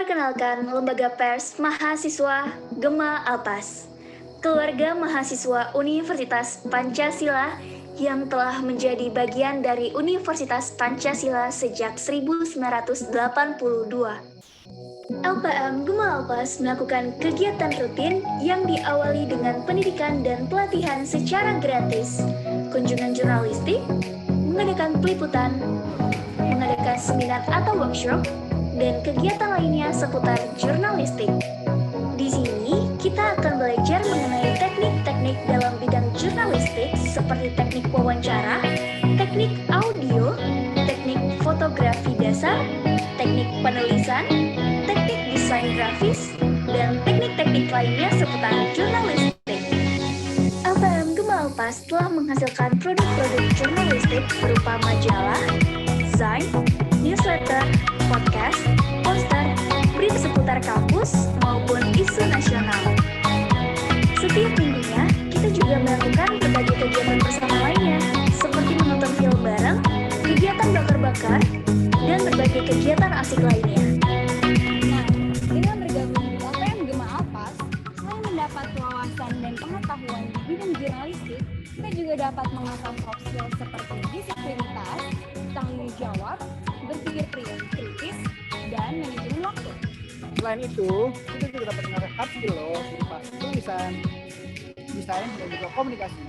Perkenalkan Lembaga Pers Mahasiswa Gema Alpas, keluarga mahasiswa Universitas Pancasila yang telah menjadi bagian dari Universitas Pancasila sejak 1982. LPM Gema Alpas melakukan kegiatan rutin yang diawali dengan pendidikan dan pelatihan secara gratis, kunjungan jurnalistik, mengadakan peliputan, mengadakan seminar atau workshop, dan kegiatan lainnya seputar jurnalistik. Di sini, kita akan belajar mengenai teknik-teknik dalam bidang jurnalistik seperti teknik wawancara, teknik audio, teknik fotografi dasar, teknik penulisan, teknik desain grafis, dan teknik-teknik lainnya seputar jurnalistik. LPM Gema Alpas telah menghasilkan produk-produk jurnalistik berupa majalah, desain, newsletter, podcast, poster, berita seputar kampus maupun isu nasional. Setiap minggunya, kita juga melakukan berbagai kegiatan bersama lainnya, seperti menonton film bareng, kegiatan bakar-bakar, dan berbagai kegiatan asik lainnya. Nah, dengan bergabung di LPM Gema Alpas, selain mendapat wawasan dan pengetahuan di bidang jurnalistik, kita juga dapat mengasah soft skill seperti disiplinitas, tanggung jawab, berpikir kritis, dan manajemen waktu. Selain itu, kita juga dapat mengasah hard skill berupa tulisan, desain, dan juga komunikasi.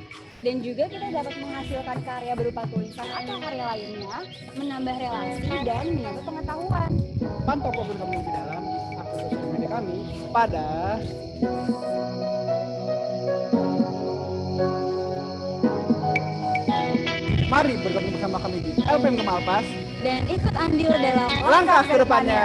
Dan juga kita dapat menghasilkan karya berupa tulisan atau karya lainnya, menambah relasi dan menambah pengetahuan. Pantau program kami lebih dalam, akses sosial media kami pada mari bergabung bersama kami di LPM Gema Alpas Dan ikut andil dalam langkah ke depannya.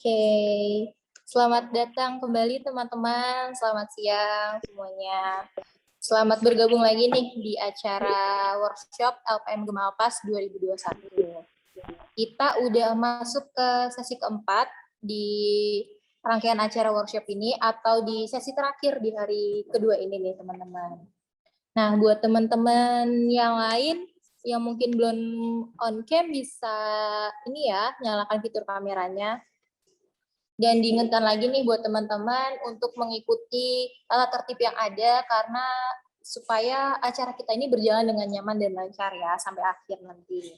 Oke, selamat datang kembali teman-teman. Selamat siang semuanya. Selamat bergabung lagi nih di acara workshop LPM Gemalpas 2021. Kita udah masuk ke sesi keempat di rangkaian acara workshop ini atau di sesi terakhir di hari kedua ini nih teman-teman. Nah, buat teman-teman yang lain yang mungkin belum on cam bisa ini ya, nyalakan fitur kameranya. Dan diingatkan lagi nih buat teman-teman untuk mengikuti tata tertib yang ada karena supaya acara kita ini berjalan dengan nyaman dan lancar ya sampai akhir nanti.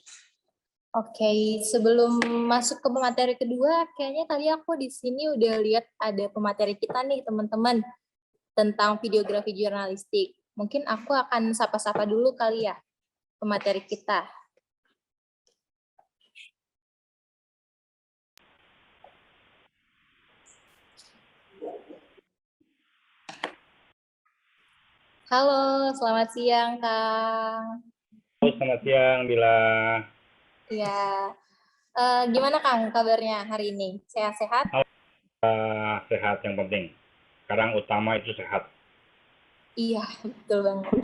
Oke, sebelum masuk ke pemateri kedua, kayaknya tadi aku di sini udah lihat ada pemateri kita nih teman-teman tentang videografi jurnalistik. Mungkin aku akan sapa-sapa dulu kali ya pemateri kita. Halo, selamat siang Kang. Halo, selamat siang Bila. Ya, gimana Kang kabarnya hari ini? Sehat-sehat? Sehat yang penting. Sekarang utama itu sehat. Iya, betul banget.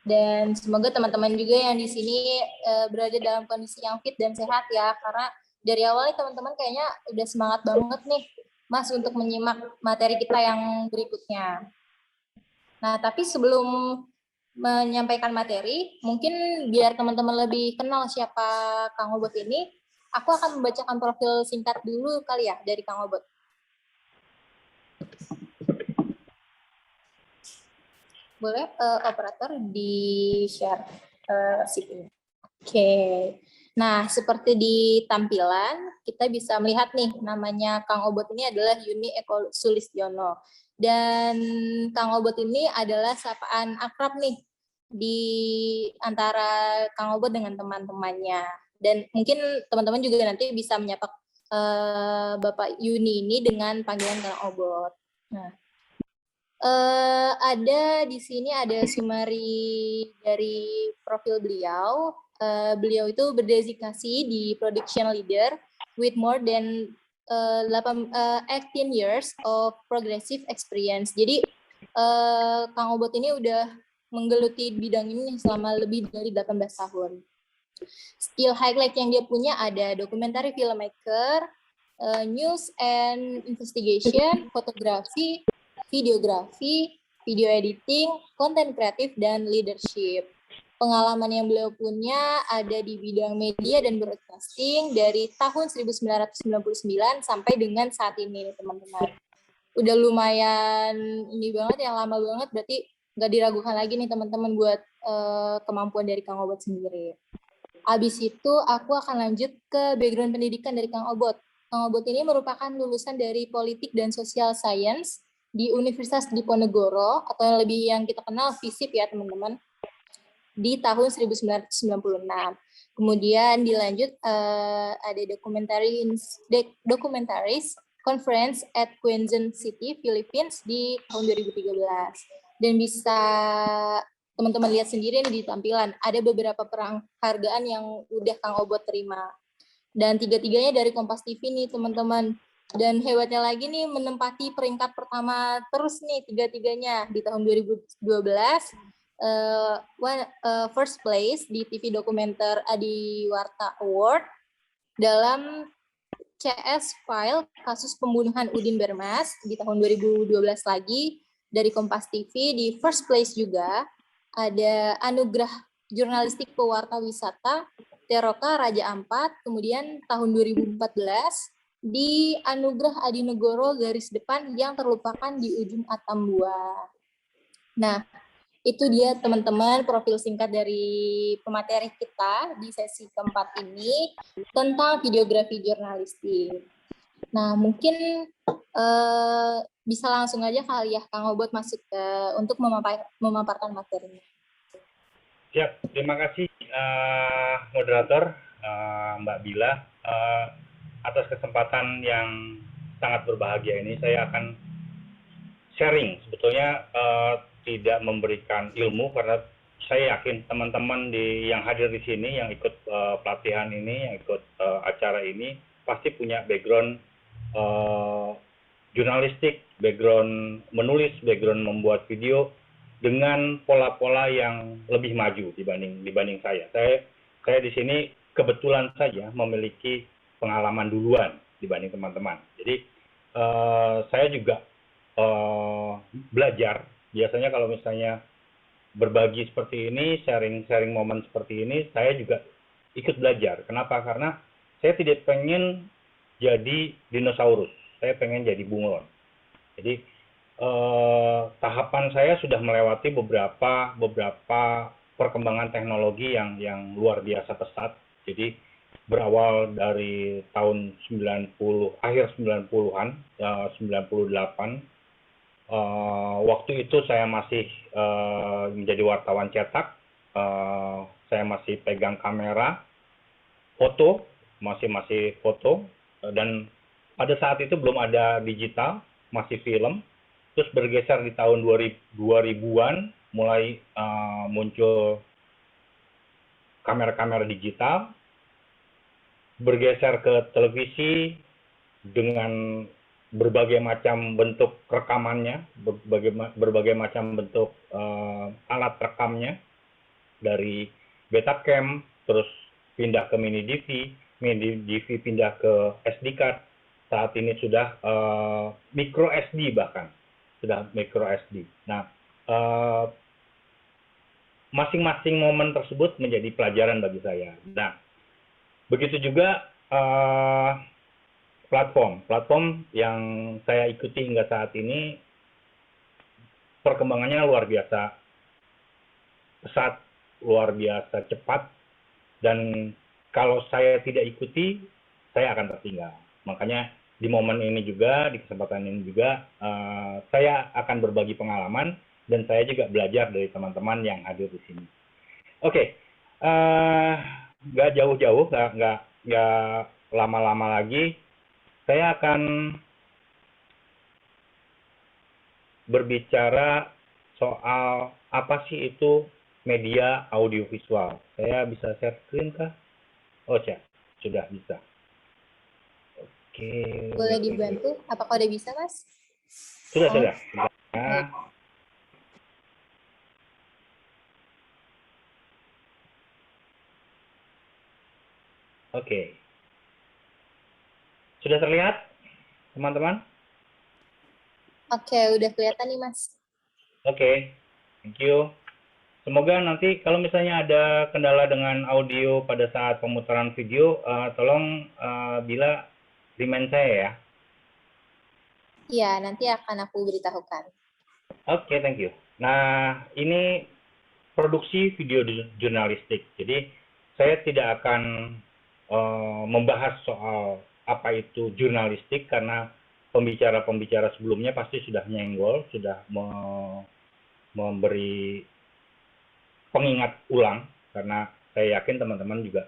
Dan semoga teman-teman juga yang di sini berada dalam kondisi yang fit dan sehat ya, karena dari awalnya teman-teman kayaknya udah semangat banget nih, Mas, untuk menyimak materi kita yang berikutnya. Nah, tapi sebelum menyampaikan materi, mungkin biar teman-teman lebih kenal siapa Kang Obot ini, aku akan membacakan profil singkat dulu kali ya dari Kang Obot. Boleh operator di-share sheet ini. Oke. Nah, seperti di tampilan, kita bisa melihat nih, namanya Kang Obot ini adalah Yuni Eko Sulistiono. Dan Kang Obot ini adalah sapaan akrab nih di antara Kang Obot dengan teman-temannya. Dan mungkin teman-teman juga nanti bisa menyapa Bapak Yuni ini dengan panggilan Kang Obot. Nah, ada di sini ada summary dari profil beliau. Beliau itu berdedikasi di production leader with more than 18 years of progressive experience. Jadi Kang Obot ini udah menggeluti bidang ini selama lebih dari 18 tahun. Skill highlight yang dia punya ada documentary filmmaker, news and investigation, fotografi, videografi, video editing, konten kreatif, dan leadership. Pengalaman yang beliau punya ada di bidang media dan broadcasting dari tahun 1999 sampai dengan saat ini, teman-teman. Udah lumayan ini banget, yang lama banget, berarti nggak diragukan lagi nih teman-teman buat kemampuan dari Kang Obot sendiri. Habis itu aku akan lanjut ke background pendidikan dari Kang Obot. Kang Obot ini merupakan lulusan dari Politik dan Social Science di Universitas Diponegoro, atau yang lebih yang kita kenal FISIP ya teman-teman, di tahun 1996. Kemudian dilanjut ada documentaries conference at Quezon City, Philippines di tahun 2013. Dan bisa teman-teman lihat sendiri nih di tampilan, ada beberapa penghargaan yang udah Kang Obot terima. Dan tiga-tiganya dari Kompas TV nih teman-teman. Dan hebatnya lagi nih menempati peringkat pertama terus nih tiga-tiganya di tahun 2012. First place di TV dokumenter Adiwarta Award dalam CS File kasus pembunuhan Udin Bermas di tahun 2012 lagi dari Kompas TV. Di first place juga ada Anugerah Jurnalistik Pewarta Wisata Teroka Raja Ampat, kemudian tahun 2014 di Anugerah Adi Negoro Garis Depan yang terlupakan di ujung Atambua. Nah, itu dia teman-teman profil singkat dari pemateri kita di sesi keempat ini tentang videografi jurnalistik. Nah, mungkin bisa langsung aja kali ya Kang Obot masuk ke untuk memaparkan materinya. Siap, terima kasih moderator Mbak Bila atas kesempatan yang sangat berbahagia ini. Saya akan sharing, sebetulnya tidak memberikan ilmu karena saya yakin teman-teman yang hadir di sini, yang ikut pelatihan ini, yang ikut acara ini, pasti punya background jurnalistik, background menulis, background membuat video dengan pola-pola yang lebih maju dibanding saya. Saya di sini kebetulan saja memiliki pengalaman duluan dibanding teman-teman. Jadi saya juga belajar. Biasanya kalau misalnya berbagi seperti ini, sharing momen seperti ini, saya juga ikut belajar. Kenapa? Karena saya tidak pengen jadi dinosaurus. Saya pengen jadi bunglon. Jadi tahapan saya sudah melewati beberapa perkembangan teknologi yang luar biasa pesat. Jadi berawal dari tahun 90, akhir 90-an, 98. Waktu itu saya masih menjadi wartawan cetak. Saya masih pegang kamera, foto, masih foto, dan pada saat itu belum ada digital, masih film. Terus bergeser di tahun 2000-an, mulai muncul kamera-kamera digital, bergeser ke televisi dengan berbagai macam bentuk rekamannya, berbagai macam bentuk alat rekamnya, dari Betacam, terus pindah ke mini DV pindah ke SD card, saat ini sudah micro SD bahkan, sudah micro SD. Nah, masing-masing momen tersebut menjadi pelajaran bagi saya. Nah, begitu juga platform yang saya ikuti hingga saat ini, perkembangannya luar biasa pesat, luar biasa cepat, dan kalau saya tidak ikuti, saya akan tertinggal. Makanya di momen ini juga, di kesempatan ini juga, saya akan berbagi pengalaman, dan saya juga belajar dari teman-teman yang hadir di sini. Oke, nggak jauh-jauh, nggak lama-lama lagi, saya akan berbicara soal apa sih itu media audiovisual. Saya bisa share screen kah? Oh, ya, sudah bisa. Oke. Boleh dibantu? Apakah udah bisa, Mas? Sudah. Oke. Sudah terlihat, teman-teman? Oke, udah kelihatan nih, Mas. Oke, thank you. Semoga nanti kalau misalnya ada kendala dengan audio pada saat pemutaran video, tolong Bila remind saya ya. Iya, nanti akan aku beritahukan. Oke, thank you. Nah, ini produksi video jurnalistik. Jadi, saya tidak akan membahas soal apa itu jurnalistik, karena pembicara-pembicara sebelumnya pasti sudah nyenggol, sudah memberi pengingat ulang, karena saya yakin teman-teman juga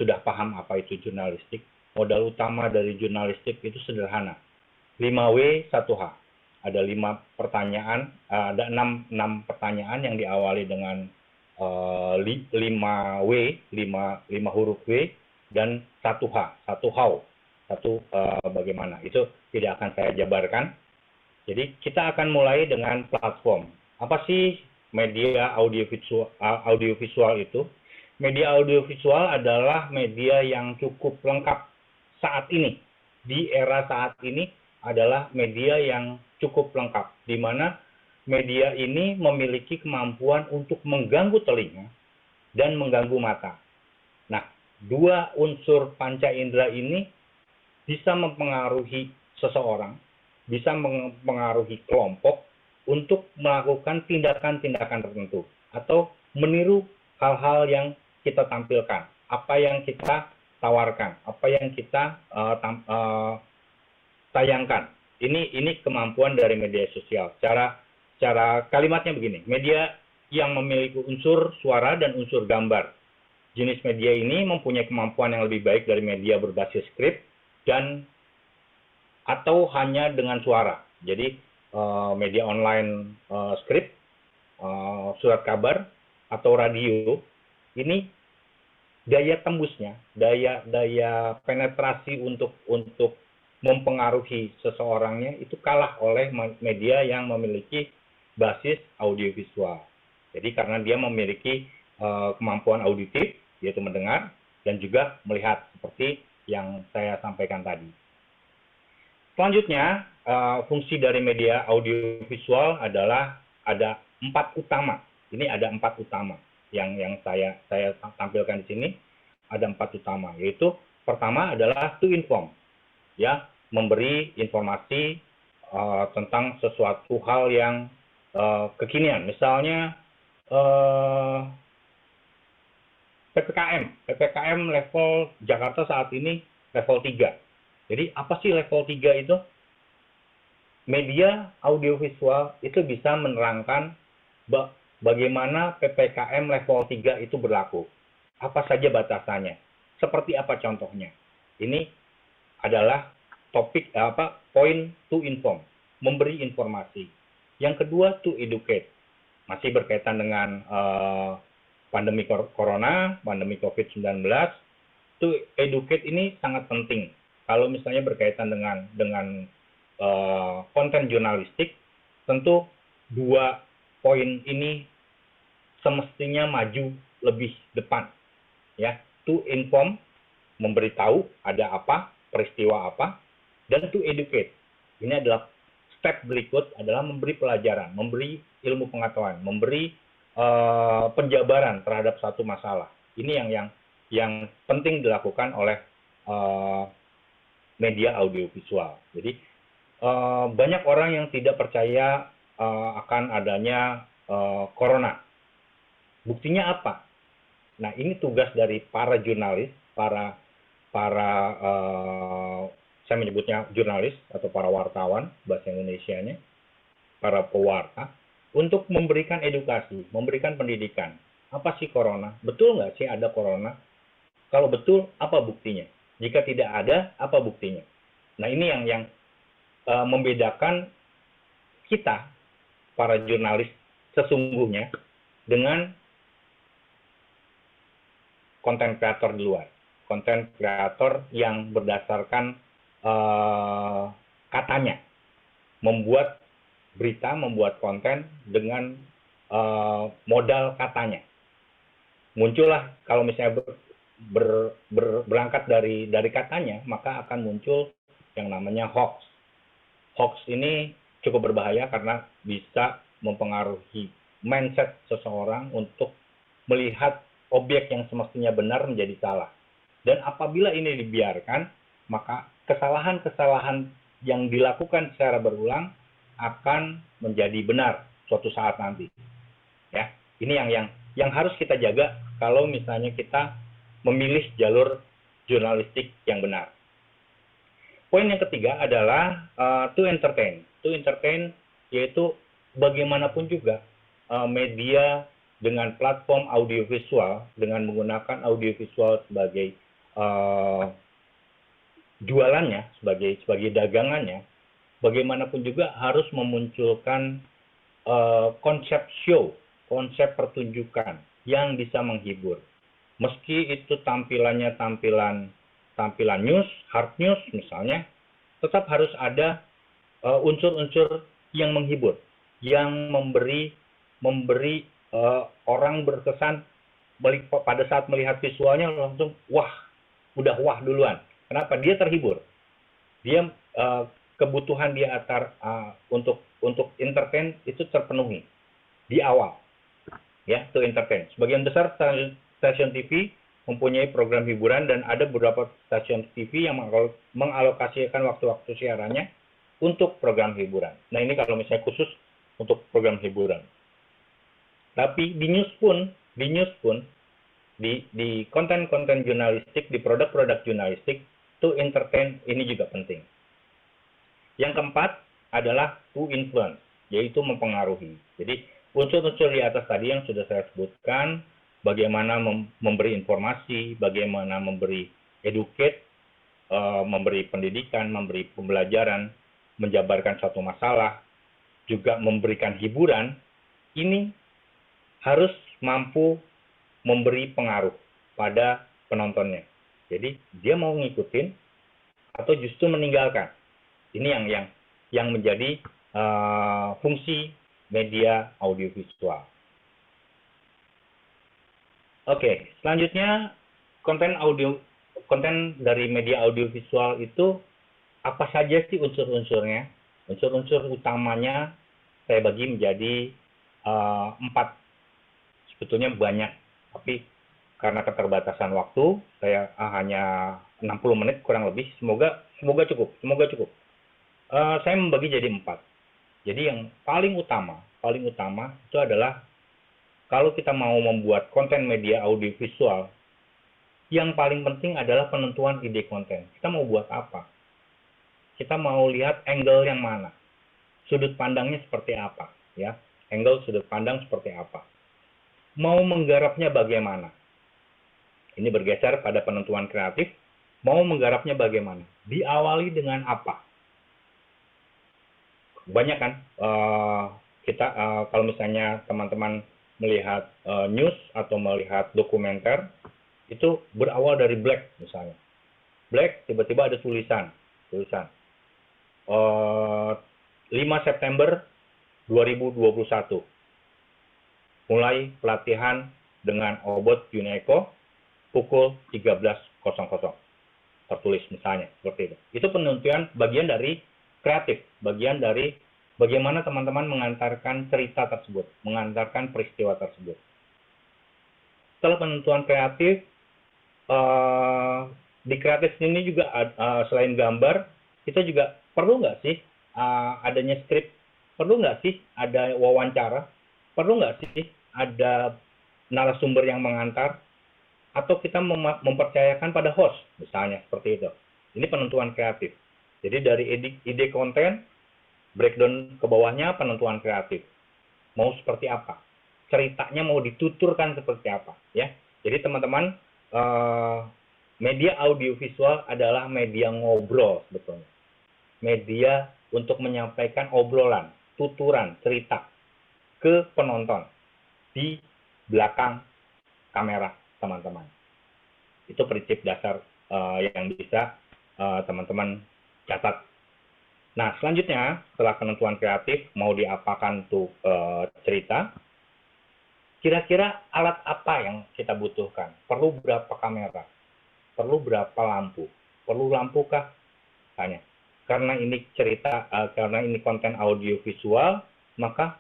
sudah paham apa itu jurnalistik. Modal utama dari jurnalistik itu sederhana, 5W 1H. Ada 5 pertanyaan, ada 6 pertanyaan yang diawali dengan 5W, 5 huruf W, dan 1H, 1 how, 1 bagaimana. Itu tidak akan saya jabarkan. Jadi kita akan mulai dengan platform. Apa sih media audiovisual itu? Media audiovisual adalah media yang cukup lengkap saat ini. Di era saat ini adalah media yang cukup lengkap, di mana media ini memiliki kemampuan untuk mengganggu telinga dan mengganggu mata. Nah, 2 unsur panca indera ini bisa mempengaruhi seseorang, bisa mempengaruhi kelompok untuk melakukan tindakan-tindakan tertentu atau meniru hal-hal yang kita tampilkan, apa yang kita tawarkan, apa yang kita tayangkan. Ini kemampuan dari media sosial. Cara kalimatnya begini, media yang memiliki unsur suara dan unsur gambar. Jenis media ini mempunyai kemampuan yang lebih baik dari media berbasis skrip dan atau hanya dengan suara. Jadi media online skrip, surat kabar, atau radio, ini daya tembusnya, daya penetrasi untuk mempengaruhi seseorangnya itu kalah oleh media yang memiliki basis audiovisual. Jadi karena dia memiliki kemampuan auditif, yaitu mendengar, dan juga melihat, seperti yang saya sampaikan tadi. Selanjutnya, fungsi dari media audiovisual adalah ada 4 utama. Ini ada 4 utama yang saya tampilkan di sini. Ada 4 utama, yaitu pertama adalah to inform, ya, memberi informasi tentang sesuatu hal yang kekinian. Misalnya PPKM level Jakarta saat ini level 3. Jadi apa sih level 3 itu? Media audiovisual itu bisa menerangkan bagaimana PPKM level 3 itu berlaku. Apa saja batasannya? Seperti apa contohnya? Ini adalah topik point to inform, memberi informasi. Yang kedua to educate. Masih berkaitan dengan pandemi corona, pandemi COVID-19. To educate ini sangat penting. Kalau misalnya berkaitan dengan konten jurnalistik, tentu 2 poin ini semestinya maju lebih depan, ya. To inform, memberitahu ada apa, peristiwa apa, dan to educate. Ini adalah step berikut adalah memberi pelajaran, memberi ilmu pengetahuan, memberi penjabaran terhadap satu masalah. Ini yang penting dilakukan oleh media audiovisual. Jadi banyak orang yang tidak percaya akan adanya corona. Buktinya apa? Nah, ini tugas dari para jurnalis, para saya menyebutnya jurnalis atau para wartawan bahasa Indonesianya, para pewarta, untuk memberikan edukasi, memberikan pendidikan. Apa sih corona? Betul nggak sih ada corona? Kalau betul, apa buktinya? Jika tidak ada, apa buktinya? Nah, ini yang membedakan kita, para jurnalis sesungguhnya, dengan konten kreator di luar. Konten kreator yang berdasarkan katanya. Membuat berita, membuat konten dengan modal katanya. Muncullah, kalau misalnya berangkat dari katanya, maka akan muncul yang namanya hoax. Hoax ini cukup berbahaya karena bisa mempengaruhi mindset seseorang untuk melihat objek yang semestinya benar menjadi salah. Dan apabila ini dibiarkan, maka kesalahan-kesalahan yang dilakukan secara berulang akan menjadi benar suatu saat nanti. Ya, ini yang harus kita jaga kalau misalnya kita memilih jalur jurnalistik yang benar. Poin yang ketiga adalah to entertain. To entertain yaitu bagaimanapun juga media dengan platform audiovisual, dengan menggunakan audiovisual sebagai jualannya, sebagai dagangannya, bagaimanapun juga harus memunculkan konsep show, konsep pertunjukan yang bisa menghibur. Meski itu tampilannya tampilan news, hard news misalnya, tetap harus ada unsur-unsur yang menghibur, yang memberi orang berkesan pada saat melihat visualnya langsung wah, udah wah duluan. Kenapa? Dia terhibur. Dia kebutuhan dia untuk entertain itu terpenuhi di awal. Ya, to entertain. Sebagian besar stasiun TV mempunyai program hiburan dan ada beberapa stasiun TV yang mengalokasikan waktu-waktu siarannya untuk program hiburan. Nah, ini kalau misalnya khusus untuk program hiburan. Tapi di news pun di konten-konten jurnalistik, di produk-produk jurnalistik, to entertain ini juga penting. Yang keempat adalah to influence, yaitu mempengaruhi. Jadi unsur-unsur di atas tadi yang sudah saya sebutkan, bagaimana memberi informasi, bagaimana memberi educate, memberi pendidikan, memberi pembelajaran, menjabarkan suatu masalah, juga memberikan hiburan, ini harus mampu memberi pengaruh pada penontonnya. Jadi dia mau ngikutin atau justru meninggalkan. Ini yang menjadi fungsi media audiovisual. Oke, selanjutnya konten dari media audiovisual itu apa saja sih unsur-unsurnya? Unsur-unsur utamanya saya bagi menjadi 4. Sebetulnya banyak, tapi karena keterbatasan waktu, saya hanya 60 menit kurang lebih. Semoga cukup. Saya membagi jadi 4. Jadi yang paling utama itu adalah kalau kita mau membuat konten media audiovisual, yang paling penting adalah penentuan ide konten. Kita mau buat apa? Kita mau lihat angle yang mana, sudut pandangnya seperti apa, ya. Angle sudut pandang seperti apa. Mau menggarapnya bagaimana? Ini bergeser pada penentuan kreatif. Mau menggarapnya bagaimana? Diawali dengan apa? Banyak kan kita kalau misalnya teman-teman melihat news atau melihat dokumenter, itu berawal dari black misalnya. Black, tiba-tiba ada tulisan 5 September 2021. Mulai pelatihan dengan Obot Yuneko pukul 13.00. Tertulis misalnya seperti itu. Itu penentuan bagian dari kreatif, bagian dari bagaimana teman-teman mengantarkan cerita tersebut, mengantarkan peristiwa tersebut. Setelah penentuan kreatif, di kreatif ini juga selain gambar, kita juga perlu nggak sih adanya skrip? Perlu nggak sih ada wawancara? Perlu nggak sih ada narasumber yang mengantar? Atau kita mempercayakan pada host, misalnya seperti itu. Ini penentuan kreatif. Jadi dari ide konten, breakdown ke bawahnya penentuan kreatif. Mau seperti apa? Ceritanya mau dituturkan seperti apa? Ya. Jadi teman-teman, media audiovisual adalah media ngobrol sebetulnya. Media untuk menyampaikan obrolan, tuturan, cerita ke penonton di belakang kamera teman-teman. Itu prinsip dasar yang bisa teman-teman catat. Nah, selanjutnya setelah penentuan kreatif mau diapakan tuh cerita, kira-kira alat apa yang kita butuhkan? Perlu berapa kamera? Perlu berapa lampu? Perlu lampu kah? Tanya. Karena ini cerita, karena ini konten audiovisual, maka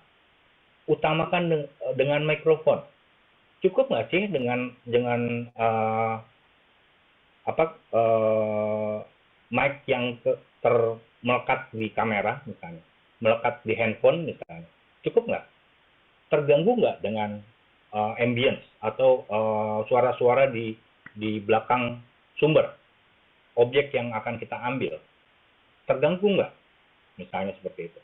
utamakan dengan mikrofon. Cukup nggak sih dengan mic yang melekat di kamera misalnya, melekat di handphone misalnya, cukup nggak? Terganggu nggak dengan ambience atau suara-suara di belakang sumber objek yang akan kita ambil? Terganggu nggak? Misalnya seperti itu.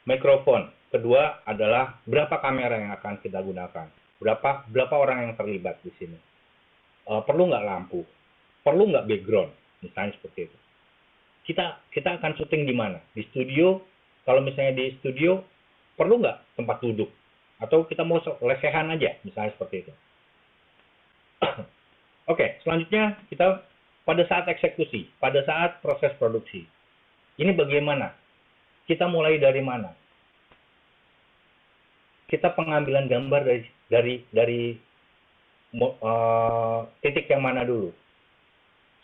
Mikrofon. Kedua adalah berapa kamera yang akan kita gunakan? Berapa orang yang terlibat di sini? Perlu nggak lampu? Perlu nggak background? Misalnya seperti itu. Kita akan syuting di mana? Di studio. Kalau misalnya di studio, perlu nggak tempat duduk? Atau kita mau lesehan aja? Misalnya seperti itu. Oke, selanjutnya kita pada saat eksekusi, pada saat proses produksi. Ini bagaimana? Kita mulai dari mana? Kita pengambilan gambar dari titik yang mana dulu,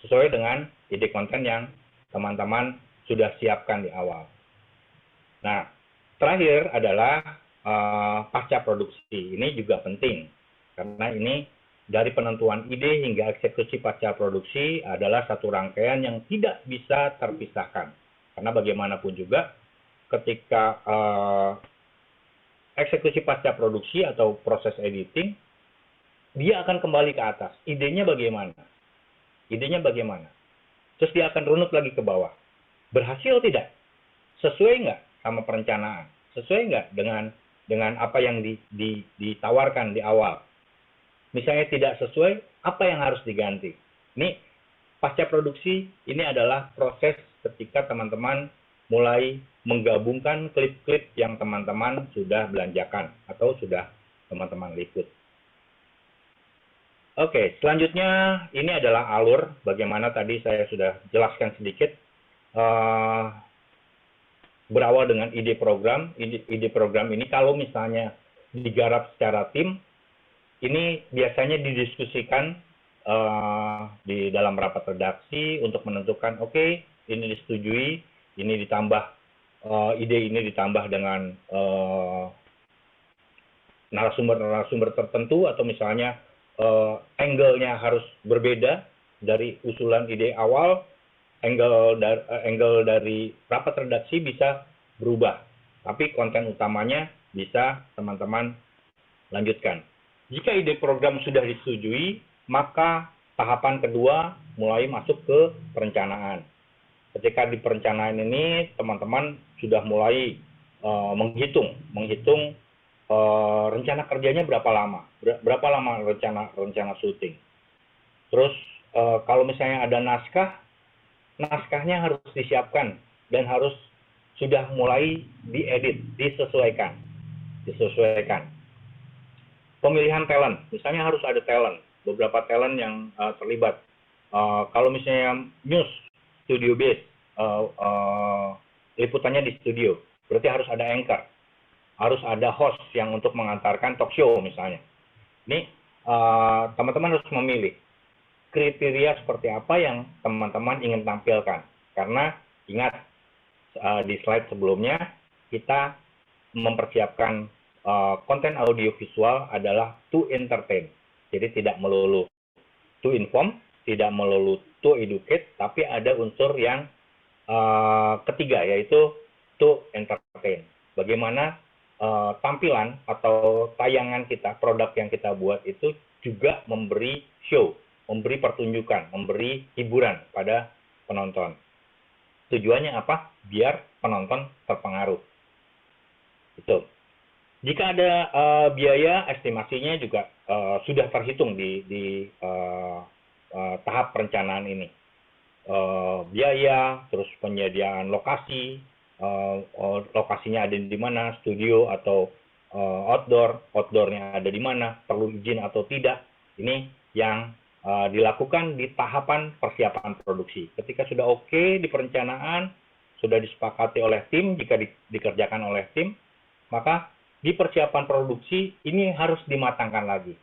sesuai dengan ide konten yang teman-teman sudah siapkan di awal. Nah, terakhir adalah pasca produksi. Ini juga penting, karena ini dari penentuan ide hingga eksekusi pasca produksi adalah satu rangkaian yang tidak bisa terpisahkan. Karena bagaimanapun juga, ketika eksekusi pasca produksi atau proses editing, dia akan kembali ke atas. Idenya bagaimana? Terus dia akan runut lagi ke bawah. Berhasil tidak? Sesuai nggak sama perencanaan? Sesuai nggak dengan apa yang ditawarkan di awal? Misalnya tidak sesuai, apa yang harus diganti? Ini pasca produksi, ini adalah proses ketika teman-teman mulai menggabungkan klip-klip yang teman-teman sudah belanjakan atau sudah teman-teman liput. Oke, selanjutnya ini adalah alur bagaimana tadi saya sudah jelaskan sedikit. Eh, berawal dengan ide program. Ide program ini kalau misalnya digarap secara tim, ini biasanya didiskusikan di dalam rapat redaksi untuk menentukan, oke, ini disetujui, ini ditambah, ide ini ditambah dengan narasumber tertentu, atau misalnya angle-nya harus berbeda dari usulan ide awal. Angle dari rapat redaksi bisa berubah, tapi konten utamanya bisa teman-teman lanjutkan. Jika ide program sudah disetujui, maka tahapan kedua mulai masuk ke perencanaan. Ketika di perencanaan ini, teman-teman sudah mulai menghitung rencana kerjanya berapa lama rencana syuting. Terus kalau misalnya ada naskahnya harus disiapkan dan harus sudah mulai diedit, disesuaikan. Pemilihan talent, misalnya harus ada talent, beberapa talent yang terlibat. Kalau misalnya news, studio base, liputannya di studio, berarti harus ada anchor, harus ada host yang untuk mengantarkan talk show misalnya. Ini teman-teman harus memilih kriteria seperti apa yang teman-teman ingin tampilkan. Karena ingat, di slide sebelumnya kita mempersiapkan konten audiovisual adalah to entertain. Jadi tidak melulu to inform, tidak melulu to educate, tapi ada unsur yang ketiga, yaitu to entertain. Bagaimana tampilan atau tayangan kita, produk yang kita buat itu juga memberi show, memberi pertunjukan, memberi hiburan pada penonton. Tujuannya apa? Biar penonton terpengaruh. Itu. Jika ada biaya, estimasinya juga sudah terhitung di tahap perencanaan ini. Biaya, terus penyediaan lokasi, lokasinya ada di mana, studio atau outdoornya ada di mana, perlu izin atau tidak. Ini yang dilakukan di tahapan persiapan produksi. Ketika sudah oke di perencanaan, sudah disepakati oleh tim, jika dikerjakan oleh tim, maka di persiapan produksi ini harus dimatangkan lagi.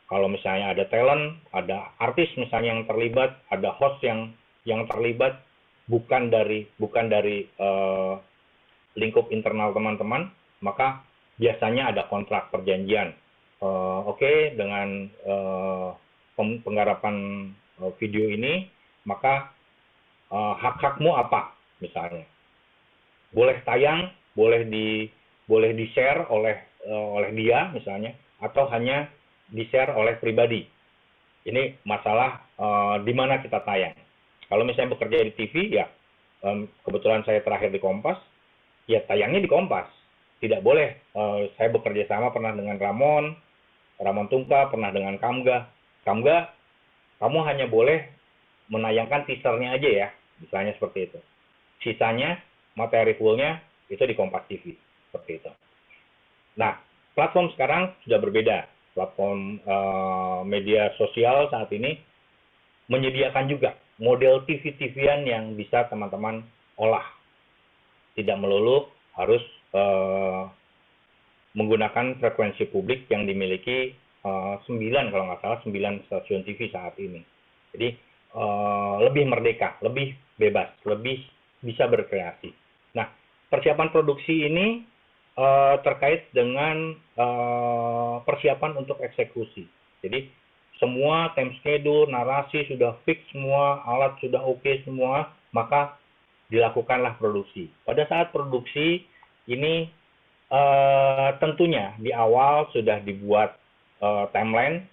Kalau misalnya ada talent, ada artis misalnya yang terlibat, ada host yang terlibat, bukan dari lingkup internal teman-teman, maka biasanya ada kontrak perjanjian. Oke, dengan penggarapan video ini, maka hak-hakmu apa misalnya? Boleh tayang, boleh di-share oleh dia misalnya, atau hanya di-share oleh pribadi. Ini masalah di mana kita tayang. Kalau misalnya bekerja di TV, ya kebetulan saya terakhir di Kompas, ya tayangnya di Kompas. Tidak boleh, saya bekerja sama pernah dengan Ramon Tungka, pernah dengan Kamga, kamu hanya boleh menayangkan teasernya aja ya, misalnya seperti itu. Sisanya, materi fullnya, itu di Kompas TV, seperti itu. Nah, platform sekarang sudah berbeda. Platform media sosial saat ini menyediakan juga model TV-TV-an yang bisa teman-teman olah. Tidak melulu harus menggunakan frekuensi publik yang dimiliki 9 kalau nggak salah, 9 stasiun TV saat ini. Jadi lebih merdeka, lebih bebas, lebih bisa berkreasi. Nah, persiapan produksi ini terkait dengan persiapan untuk eksekusi. Jadi semua time schedule, narasi sudah fix semua, alat sudah oke semua, maka dilakukanlah produksi. Pada saat produksi ini tentunya di awal sudah dibuat timeline,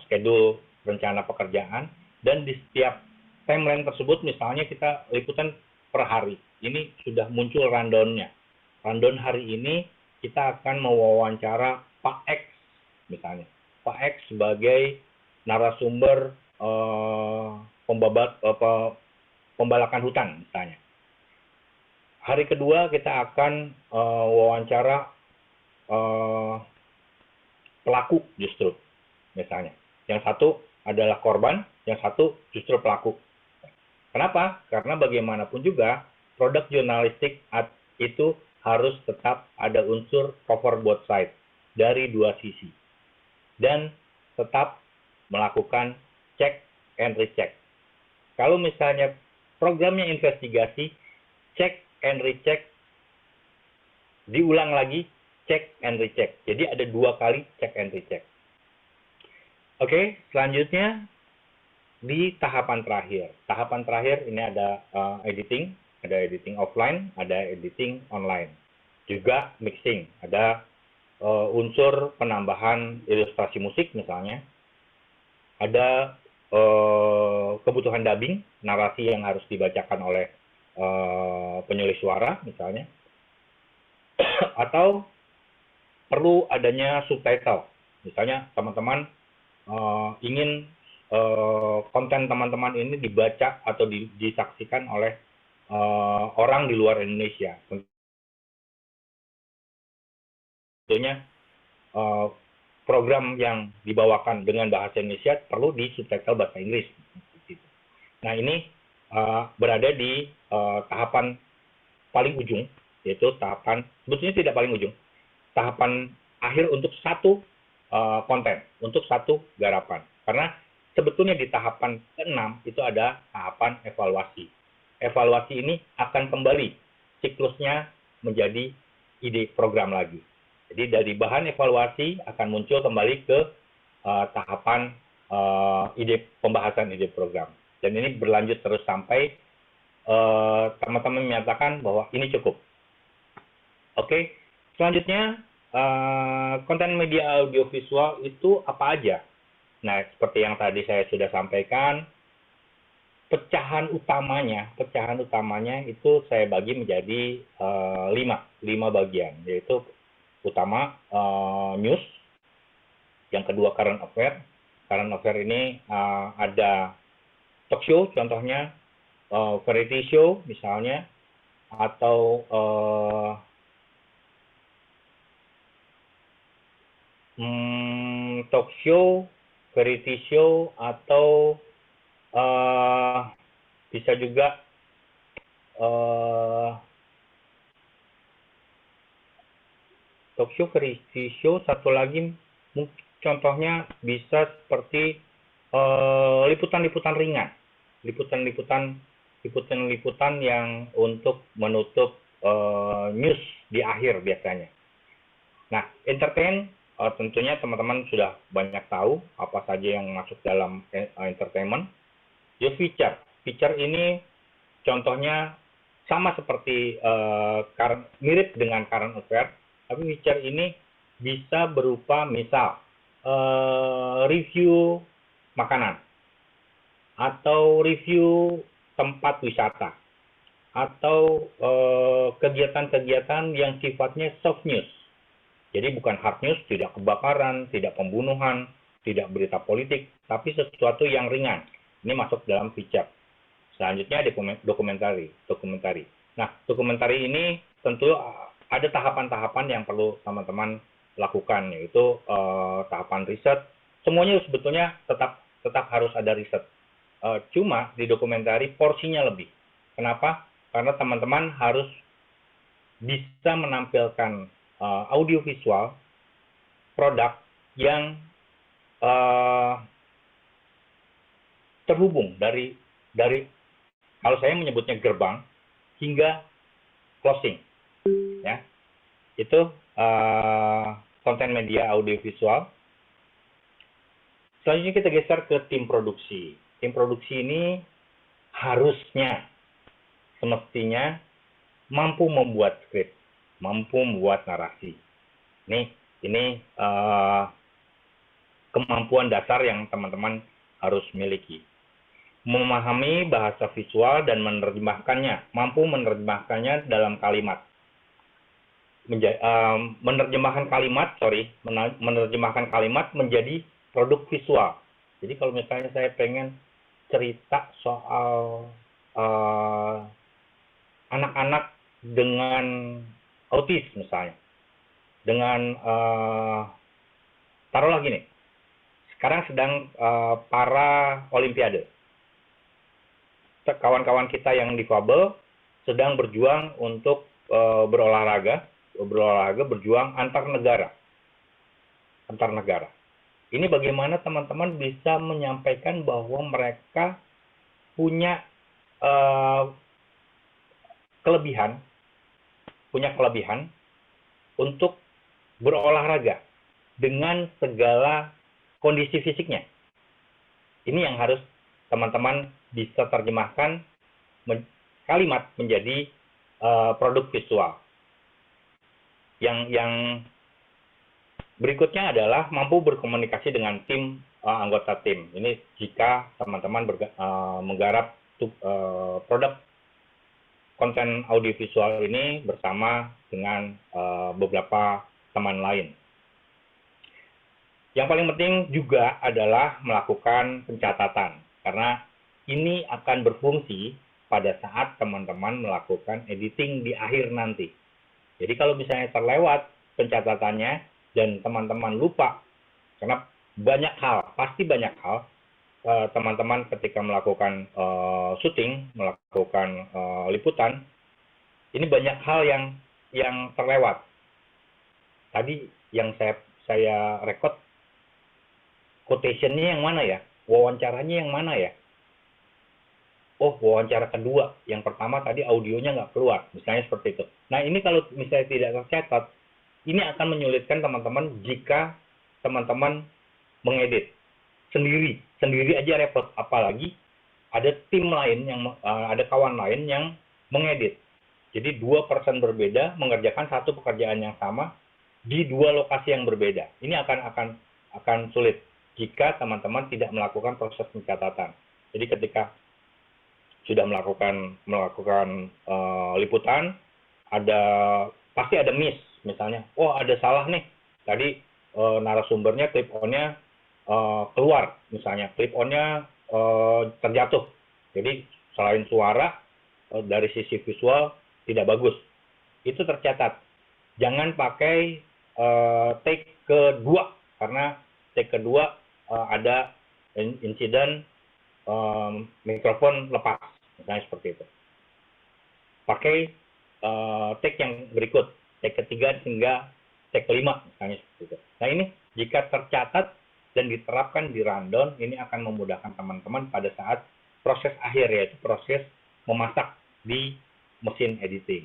schedule rencana pekerjaan, dan di setiap timeline tersebut misalnya kita liputan per hari. Ini sudah muncul rundown-nya. Rundown hari ini kita akan mewawancara Pak X misalnya. Pak X sebagai narasumber pembalakan hutan misalnya. Hari kedua kita akan wawancara pelaku justru misalnya. Yang satu adalah korban, yang satu justru pelaku. Kenapa? Karena bagaimanapun juga produk jurnalistik itu harus tetap ada unsur cover both side dari dua sisi. Dan tetap melakukan check and recheck. Kalau misalnya programnya investigasi, check and recheck, diulang lagi, check and recheck. Jadi ada 2 kali check and recheck. Oke, selanjutnya di tahapan terakhir. Tahapan terakhir ini ada editing offline, ada editing online. Juga mixing, ada unsur penambahan ilustrasi musik misalnya. Ada kebutuhan dubbing, narasi yang harus dibacakan oleh penulis suara misalnya. Atau perlu adanya subtitle. Misalnya teman-teman ingin konten teman-teman ini dibaca atau disaksikan oleh orang di luar Indonesia. Tentunya program yang dibawakan dengan bahasa Indonesia perlu di subtitle bahasa Inggris. Nah ini berada di tahapan paling ujung, yaitu tahapan, sebetulnya tidak paling ujung, tahapan akhir untuk satu konten, untuk satu garapan. Karena sebetulnya di tahapan ke-6 itu ada tahapan evaluasi. Evaluasi ini akan kembali siklusnya menjadi ide program lagi. Jadi dari bahan evaluasi akan muncul kembali ke tahapan pembahasan ide program. Dan ini berlanjut terus sampai teman-teman menyatakan bahwa ini cukup. Oke, selanjutnya konten media audiovisual itu apa aja? Nah, seperti yang tadi saya sudah sampaikan, pecahan utamanya itu saya bagi menjadi 5 bagian, yaitu utama news, yang kedua current affair. Current affair ini ada talk show, contohnya variety show misalnya, atau talk show, variety show, atau bisa juga talk show, variety show. Satu lagi contohnya bisa seperti liputan-liputan ringan, liputan yang untuk menutup news di akhir biasanya. Nah, entertain tentunya teman-teman sudah banyak tahu apa saja yang masuk dalam entertainment. Ya, feature ini contohnya sama seperti mirip dengan current affair, tapi feature ini bisa berupa misal review makanan, atau review tempat wisata, atau kegiatan-kegiatan yang sifatnya soft news. Jadi bukan hard news, tidak kebakaran, tidak pembunuhan, tidak berita politik, tapi sesuatu yang ringan. Ini masuk dalam feature. Selanjutnya dokumentari. Nah, dokumentari ini tentu ada tahapan-tahapan yang perlu teman-teman lakukan, yaitu tahapan riset. Semuanya sebetulnya tetap harus ada riset. Cuma di dokumentari porsinya lebih. Kenapa? Karena teman-teman harus bisa menampilkan audiovisual produk yang terhubung dari kalau saya menyebutnya gerbang hingga closing, ya. Itu konten media audiovisual. Selanjutnya kita geser ke tim produksi. Tim produksi ini harusnya, semestinya mampu membuat skrip, mampu membuat narasi. Ini kemampuan dasar yang teman-teman harus miliki. Memahami bahasa visual dan menerjemahkannya, mampu menerjemahkannya dalam kalimat. Menerjemahkan kalimat menjadi produk visual. Jadi kalau misalnya saya pengen cerita soal anak-anak dengan autis misalnya, dengan taruhlah gini, sekarang sedang para olimpiade. Kawan-kawan kita yang difabel sedang berjuang untuk berolahraga, berjuang antar negara. Ini bagaimana teman-teman bisa menyampaikan bahwa mereka punya kelebihan untuk berolahraga dengan segala kondisi fisiknya. Ini yang harus teman-teman bisa terjemahkan kalimat menjadi produk visual. Yang berikutnya adalah mampu berkomunikasi dengan tim anggota tim. Ini jika teman-teman menggarap produk konten audiovisual ini bersama dengan beberapa teman lain. Yang paling penting juga adalah melakukan pencatatan, karena ini akan berfungsi pada saat teman-teman melakukan editing di akhir nanti. Jadi kalau misalnya terlewat pencatatannya dan teman-teman lupa, karena pasti banyak hal, teman-teman ketika melakukan syuting, melakukan liputan, ini banyak hal yang terlewat. Tadi yang saya rekod, quotation-nya yang mana ya? Wawancaranya yang mana ya? Oh, wawancara kedua. Yang pertama tadi audionya nggak keluar. Misalnya seperti itu. Nah, ini kalau misalnya tidak tercatat, ini akan menyulitkan teman-teman jika teman-teman mengedit sendiri aja repot, apalagi ada tim lain ada kawan lain yang mengedit. Jadi 2 person berbeda mengerjakan satu pekerjaan yang sama di 2 lokasi yang berbeda. Ini akan sulit jika teman-teman tidak melakukan proses pencatatan. Jadi ketika sudah melakukan liputan, pasti ada miss. Misalnya, oh ada salah nih, tadi narasumbernya clip on-nya keluar, misalnya clip on-nya terjatuh. Jadi selain suara, dari sisi visual tidak bagus. Itu tercatat. Jangan pakai take kedua, karena take kedua ada insiden mikrofon lepas, misalnya seperti itu. Pakai take yang berikut, take ketiga hingga take kelima, misalnya seperti itu. Nah ini jika tercatat dan diterapkan di rundown, ini akan memudahkan teman-teman pada saat proses akhir, yaitu proses memasak di mesin editing.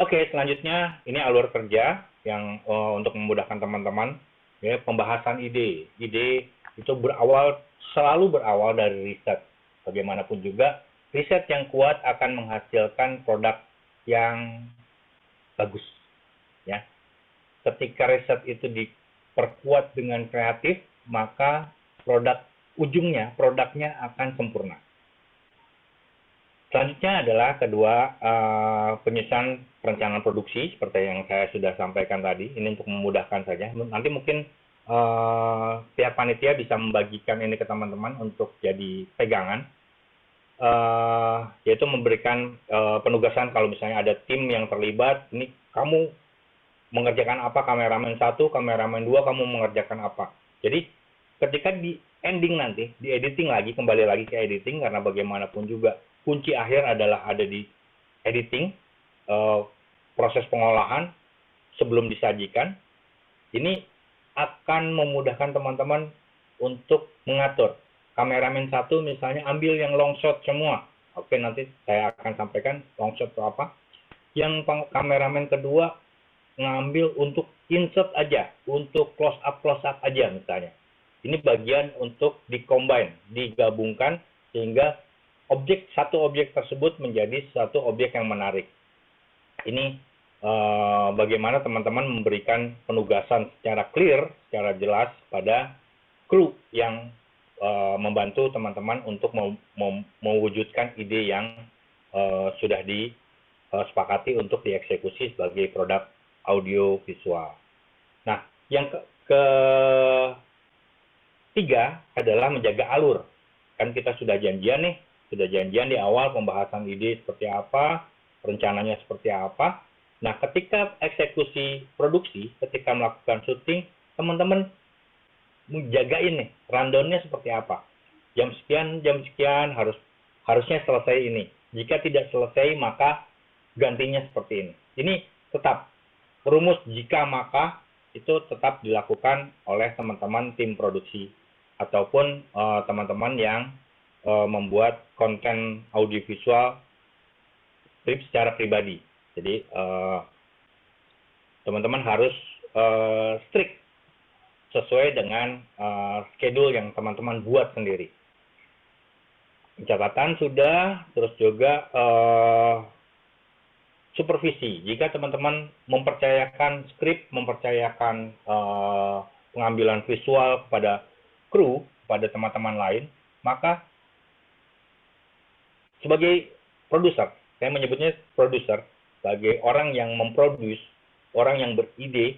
Oke, selanjutnya ini alur kerja yang untuk memudahkan teman-teman, ya, pembahasan ide. Ide itu selalu berawal dari riset. Bagaimanapun juga, riset yang kuat akan menghasilkan produk yang bagus. Ya, ketika riset itu diperkuat dengan kreatif, maka produknya akan sempurna. Selanjutnya adalah kedua, penyusunan perencanaan produksi seperti yang saya sudah sampaikan tadi. Ini untuk memudahkan saja. Nanti mungkin pihak panitia bisa membagikan ini ke teman-teman untuk jadi pegangan, yaitu memberikan penugasan kalau misalnya ada tim yang terlibat. Ini kamu mengerjakan apa, kameramen 1, kameramen 2, kamu mengerjakan apa. Jadi ketika di ending nanti, di editing lagi, kembali lagi ke editing, karena bagaimanapun juga kunci akhir adalah ada di editing, proses pengolahan sebelum disajikan. Ini akan memudahkan teman-teman untuk mengatur. Kameramen 1 misalnya ambil yang long shot semua. Oke, nanti saya akan sampaikan long shot itu apa. Yang kameramen kedua ngambil untuk insert aja, untuk close up aja misalnya. Ini bagian untuk di-combine, digabungkan sehingga satu objek tersebut menjadi satu objek yang menarik. Ini bagaimana teman-teman memberikan penugasan secara clear, secara jelas pada kru yang membantu teman-teman untuk mewujudkan ide yang sudah disepakati untuk dieksekusi sebagai produk audio visual. Nah, yang ketiga adalah menjaga alur. Kan kita sudah janjian di awal pembahasan ide seperti apa, rencananya seperti apa. Nah, ketika eksekusi produksi, ketika melakukan syuting, teman-teman menjagain nih rundown-nya seperti apa. Jam sekian harusnya selesai ini. Jika tidak selesai maka gantinya seperti ini. Ini tetap rumus jika maka itu tetap dilakukan oleh teman-teman tim produksi ataupun teman-teman yang membuat konten audiovisual secara pribadi. Jadi teman-teman harus strict sesuai dengan schedule yang teman-teman buat sendiri. Pencatatan sudah, terus juga supervisi. Jika teman-teman mempercayakan skrip, mempercayakan pengambilan visual kepada kru, kepada teman-teman lain, maka sebagai produser, saya menyebutnya produser, sebagai orang yang memproduce, orang yang beride,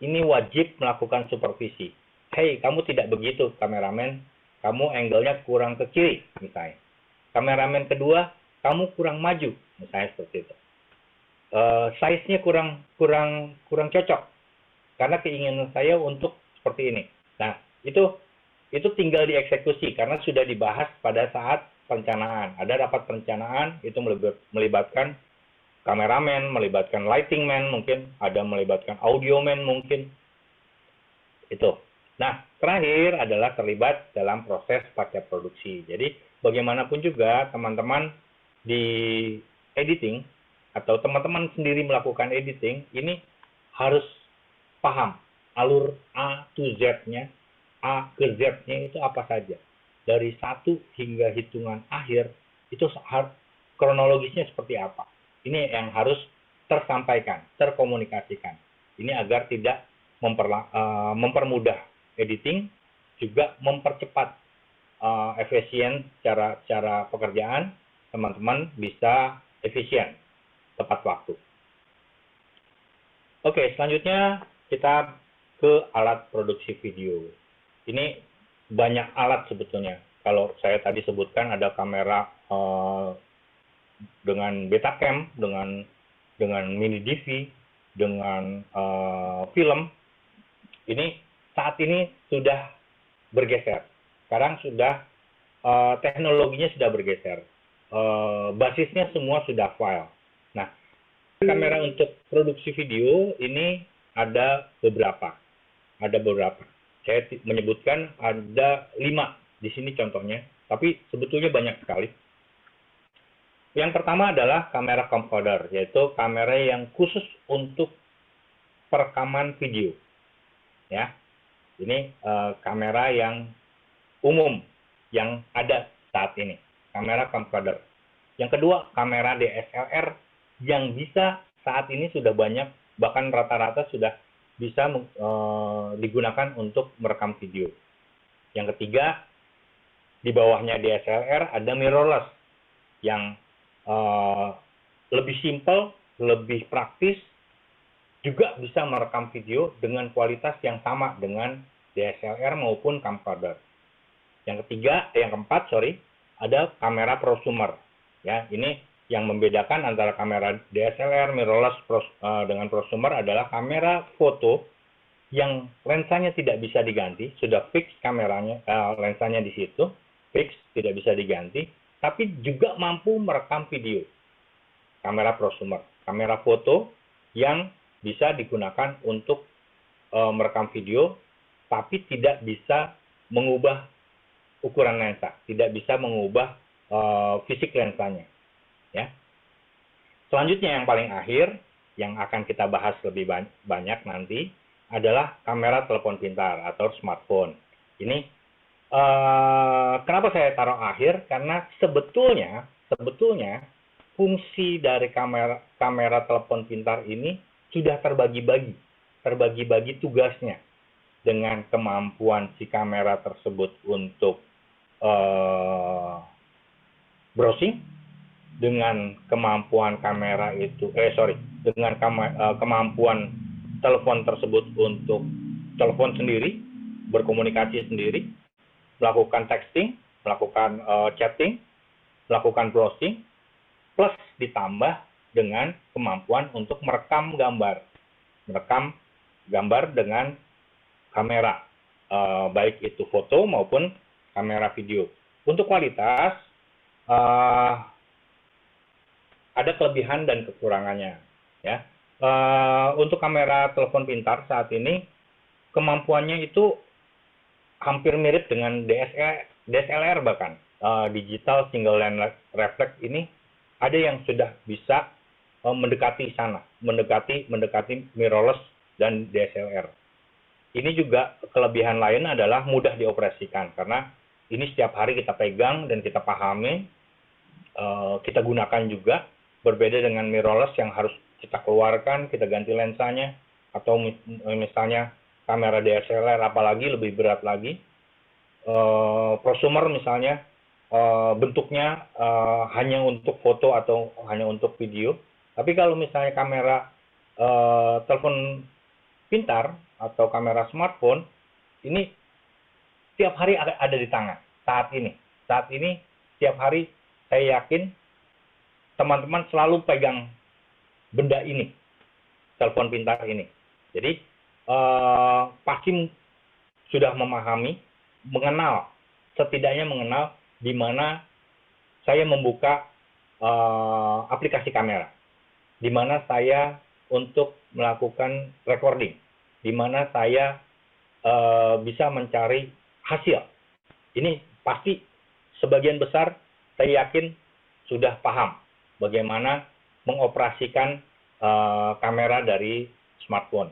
ini wajib melakukan supervisi. Hey, kamu tidak begitu, kameramen. Kamu angle-nya kurang ke kiri, misalnya. Kameramen kedua, kamu kurang maju, misalnya seperti itu. Size-nya kurang cocok, karena keinginan saya untuk seperti ini. Nah, itu tinggal dieksekusi, karena sudah dibahas pada saat perencanaan. Ada rapat perencanaan, itu melibatkan kameramen, melibatkan lighting man mungkin, ada melibatkan audio man mungkin. Itu. Nah, terakhir adalah terlibat dalam proses pasca produksi. Jadi, bagaimanapun juga teman-teman di editing atau teman-teman sendiri melakukan editing, ini harus paham alur A to Z-nya, A ke Z-nya itu apa saja. Dari 1 hingga hitungan akhir, itu kronologisnya seperti apa. Ini yang harus tersampaikan, terkomunikasikan. Ini agar tidak mempermudah editing, juga mempercepat efisien cara pekerjaan, teman-teman bisa efisien, tepat waktu. Oke, selanjutnya kita ke alat produksi video. Ini banyak alat sebetulnya. Kalau saya tadi sebutkan ada kamera dengan Betacam, dengan mini DV, dengan film. Ini saat ini sudah bergeser. Sekarang sudah teknologinya sudah bergeser. Basisnya semua sudah file. Nah, kamera untuk produksi video ini ada beberapa. Saya menyebutkan ada 5 di sini contohnya, tapi sebetulnya banyak sekali. Yang pertama adalah kamera camcorder, yaitu kamera yang khusus untuk perekaman video. Ya, ini kamera yang umum yang ada saat ini, kamera camcorder. Yang kedua, kamera DSLR yang bisa saat ini sudah banyak, bahkan rata-rata sudah bisa digunakan untuk merekam video. Yang ketiga, di bawahnya DSLR ada mirrorless yang lebih simple, lebih praktis, juga bisa merekam video dengan kualitas yang sama dengan DSLR maupun camcorder. Yang keempat, ada kamera prosumer. Ya, ini yang membedakan antara kamera DSLR, mirrorless dengan prosumer adalah kamera foto yang lensanya tidak bisa diganti, sudah fix kameranya, lensanya di situ, fix, tidak bisa diganti, tapi juga mampu merekam video. Kamera prosumer, kamera foto yang bisa digunakan untuk merekam video, tapi tidak bisa mengubah ukuran lensa, tidak bisa mengubah fisik lensanya. Ya. Selanjutnya yang paling akhir, yang akan kita bahas lebih banyak nanti, adalah kamera telepon pintar atau smartphone. Ini kenapa saya taruh akhir? Karena sebetulnya fungsi dari kamera telepon pintar ini sudah terbagi-bagi tugasnya dengan kemampuan si kamera tersebut untuk browsing, dengan kemampuan kemampuan telepon tersebut untuk telepon sendiri, berkomunikasi sendiri, melakukan texting, melakukan chatting, melakukan browsing, plus ditambah dengan kemampuan untuk merekam gambar dengan kamera, baik itu foto maupun kamera video. Untuk kualitas, ada kelebihan dan kekurangannya. Ya. Untuk kamera telepon pintar saat ini, kemampuannya itu hampir mirip dengan DSLR bahkan. Digital single lens reflex ini ada yang sudah bisa mendekati sana, mendekati mirrorless dan DSLR. Ini juga kelebihan lain adalah mudah dioperasikan karena ini setiap hari kita pegang dan kita pahami, kita gunakan juga, berbeda dengan mirrorless yang harus kita keluarkan, kita ganti lensanya, atau misalnya kamera DSLR apalagi lebih berat lagi. Prosumer misalnya bentuknya hanya untuk foto atau hanya untuk video. Tapi kalau misalnya kamera telepon pintar atau kamera smartphone, ini tiap hari ada di tangan saat ini. Saat ini tiap hari saya yakin teman-teman selalu pegang benda ini, telepon pintar ini. Jadi pasti sudah memahami, mengenal, setidaknya mengenal di mana saya membuka aplikasi kamera, di mana saya untuk melakukan recording, di mana saya bisa mencari hasil. Ini pasti sebagian besar saya yakin sudah paham bagaimana mengoperasikan kamera dari smartphone.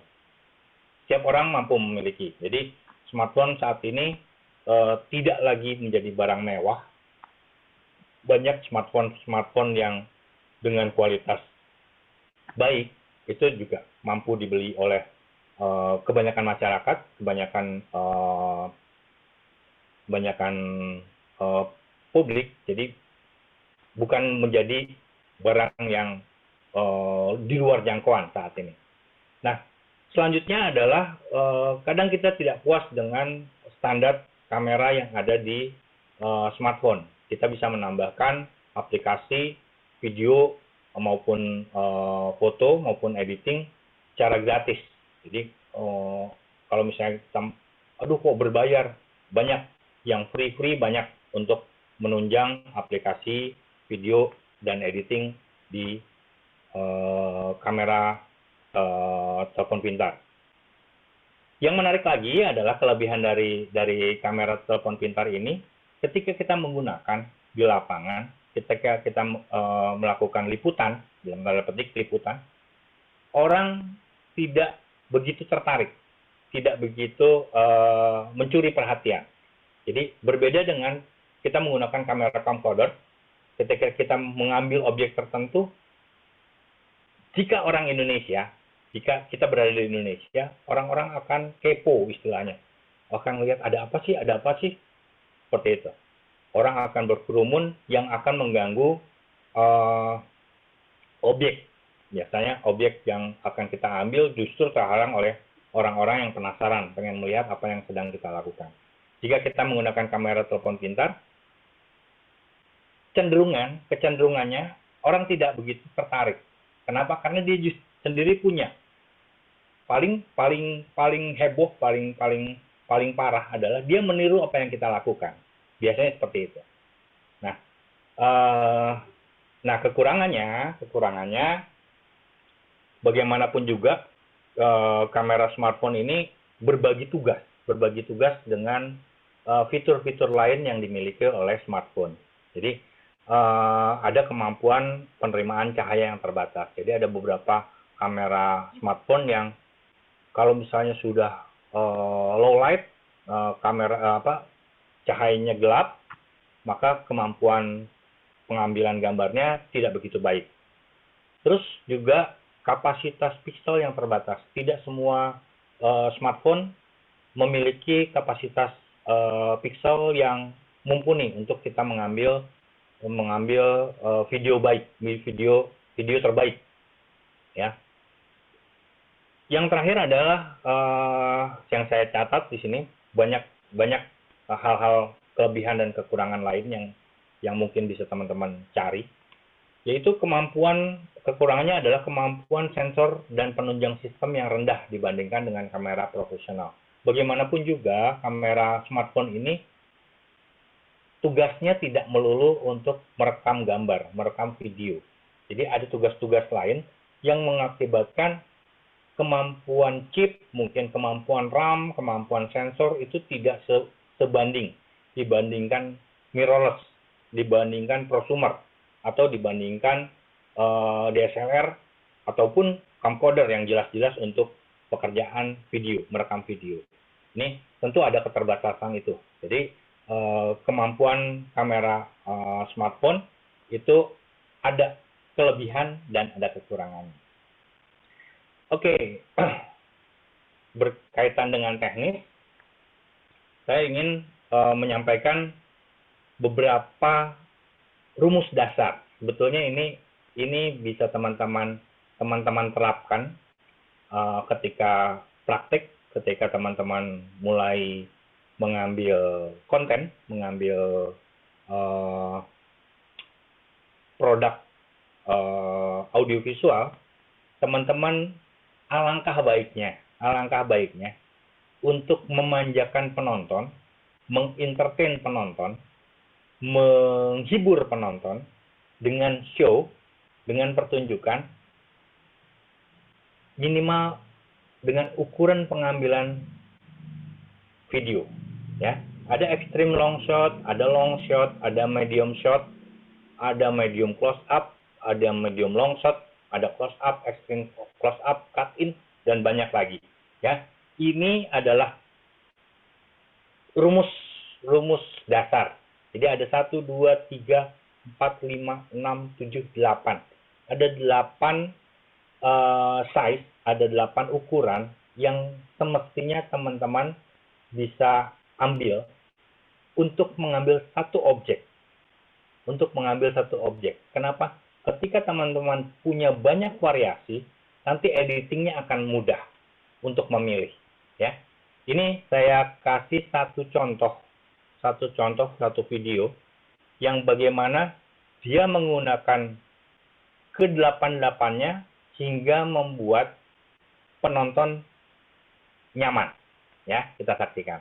Setiap orang mampu memiliki. Jadi smartphone saat ini tidak lagi menjadi barang mewah. Banyak smartphone yang dengan kualitas baik itu juga mampu dibeli oleh kebanyakan masyarakat, kebanyakan publik. Jadi bukan menjadi barang yang di luar jangkauan saat ini. Nah, selanjutnya adalah kadang kita tidak puas dengan standar kamera yang ada di smartphone. Kita bisa menambahkan aplikasi video maupun foto maupun editing secara gratis. Jadi kalau misalnya kita, aduh kok berbayar, banyak yang free banyak untuk menunjang aplikasi video dan editing di kamera telepon pintar. Yang menarik lagi adalah kelebihan dari kamera telepon pintar ini, ketika kita menggunakan di lapangan, ketika kita melakukan liputan, dalam tanda petik liputan, orang tidak begitu tertarik, tidak begitu mencuri perhatian. Jadi berbeda dengan kita menggunakan kamera camcorder, ketika kita mengambil objek tertentu, jika orang Indonesia, jika kita berada di Indonesia, orang-orang akan kepo istilahnya, akan melihat ada apa sih, seperti itu. Orang akan berkerumun yang akan mengganggu objek. Biasanya objek yang akan kita ambil justru terhalang oleh orang-orang yang penasaran, pengen melihat apa yang sedang kita lakukan. Jika kita menggunakan kamera telepon pintar, kecenderungannya orang tidak begitu tertarik. Kenapa? Karena dia sendiri punya. Paling heboh, paling parah adalah dia meniru apa yang kita lakukan. Biasanya seperti itu. Nah, kekurangannya bagaimanapun juga kamera smartphone ini berbagi tugas dengan fitur-fitur lain yang dimiliki oleh smartphone. Jadi ada kemampuan penerimaan cahaya yang terbatas. Jadi ada beberapa kamera smartphone yang kalau misalnya sudah low light, cahayanya gelap, maka kemampuan pengambilan gambarnya tidak begitu baik. Terus juga kapasitas piksel yang terbatas. Tidak semua smartphone memiliki kapasitas piksel yang mumpuni untuk kita mengambil video baik, video terbaik, ya. Yang terakhir adalah yang saya catat di sini banyak hal-hal kelebihan dan kekurangan lain yang mungkin bisa teman-teman cari, yaitu kekurangannya adalah kemampuan sensor dan penunjang sistem yang rendah dibandingkan dengan kamera profesional. bagaimanapun juga kamera smartphone ini tugasnya tidak melulu untuk merekam gambar, merekam video. Jadi ada tugas-tugas lain yang mengakibatkan kemampuan chip, mungkin kemampuan RAM, kemampuan sensor itu tidak sebanding dibandingkan mirrorless, dibandingkan prosumer, atau dibandingkan DSLR, ataupun camcorder yang jelas-jelas untuk pekerjaan video, merekam video. Ini tentu ada keterbatasan itu. Jadi kemampuan kamera smartphone itu ada kelebihan dan ada kekurangan. Oke, berkaitan dengan teknis, saya ingin menyampaikan beberapa rumus dasar. Sebetulnya ini bisa teman-teman terapkan ketika praktik, ketika teman-teman mulai mengambil konten, mengambil produk audiovisual, teman-teman alangkah baiknya untuk memanjakan penonton, mengentertain penonton, menghibur penonton dengan show, dengan pertunjukan, minimal dengan ukuran pengambilan video. Ya, ada extreme long shot, ada long shot, ada medium shot, ada medium close up, ada medium long shot, ada close up, extreme close up, cut in, dan banyak lagi. Ya, ini adalah rumus dasar. Jadi ada 1, 2, 3, 4, 5, 6, 7, 8. Ada 8 size, ada 8 ukuran yang semestinya teman-teman bisa ambil untuk mengambil satu objek. Kenapa? Ketika teman-teman punya banyak variasi, nanti editingnya akan mudah untuk memilih. Ya, ini saya kasih satu video yang bagaimana dia menggunakan ke-8-8-nya hingga membuat penonton nyaman. Ya, kita saksikan.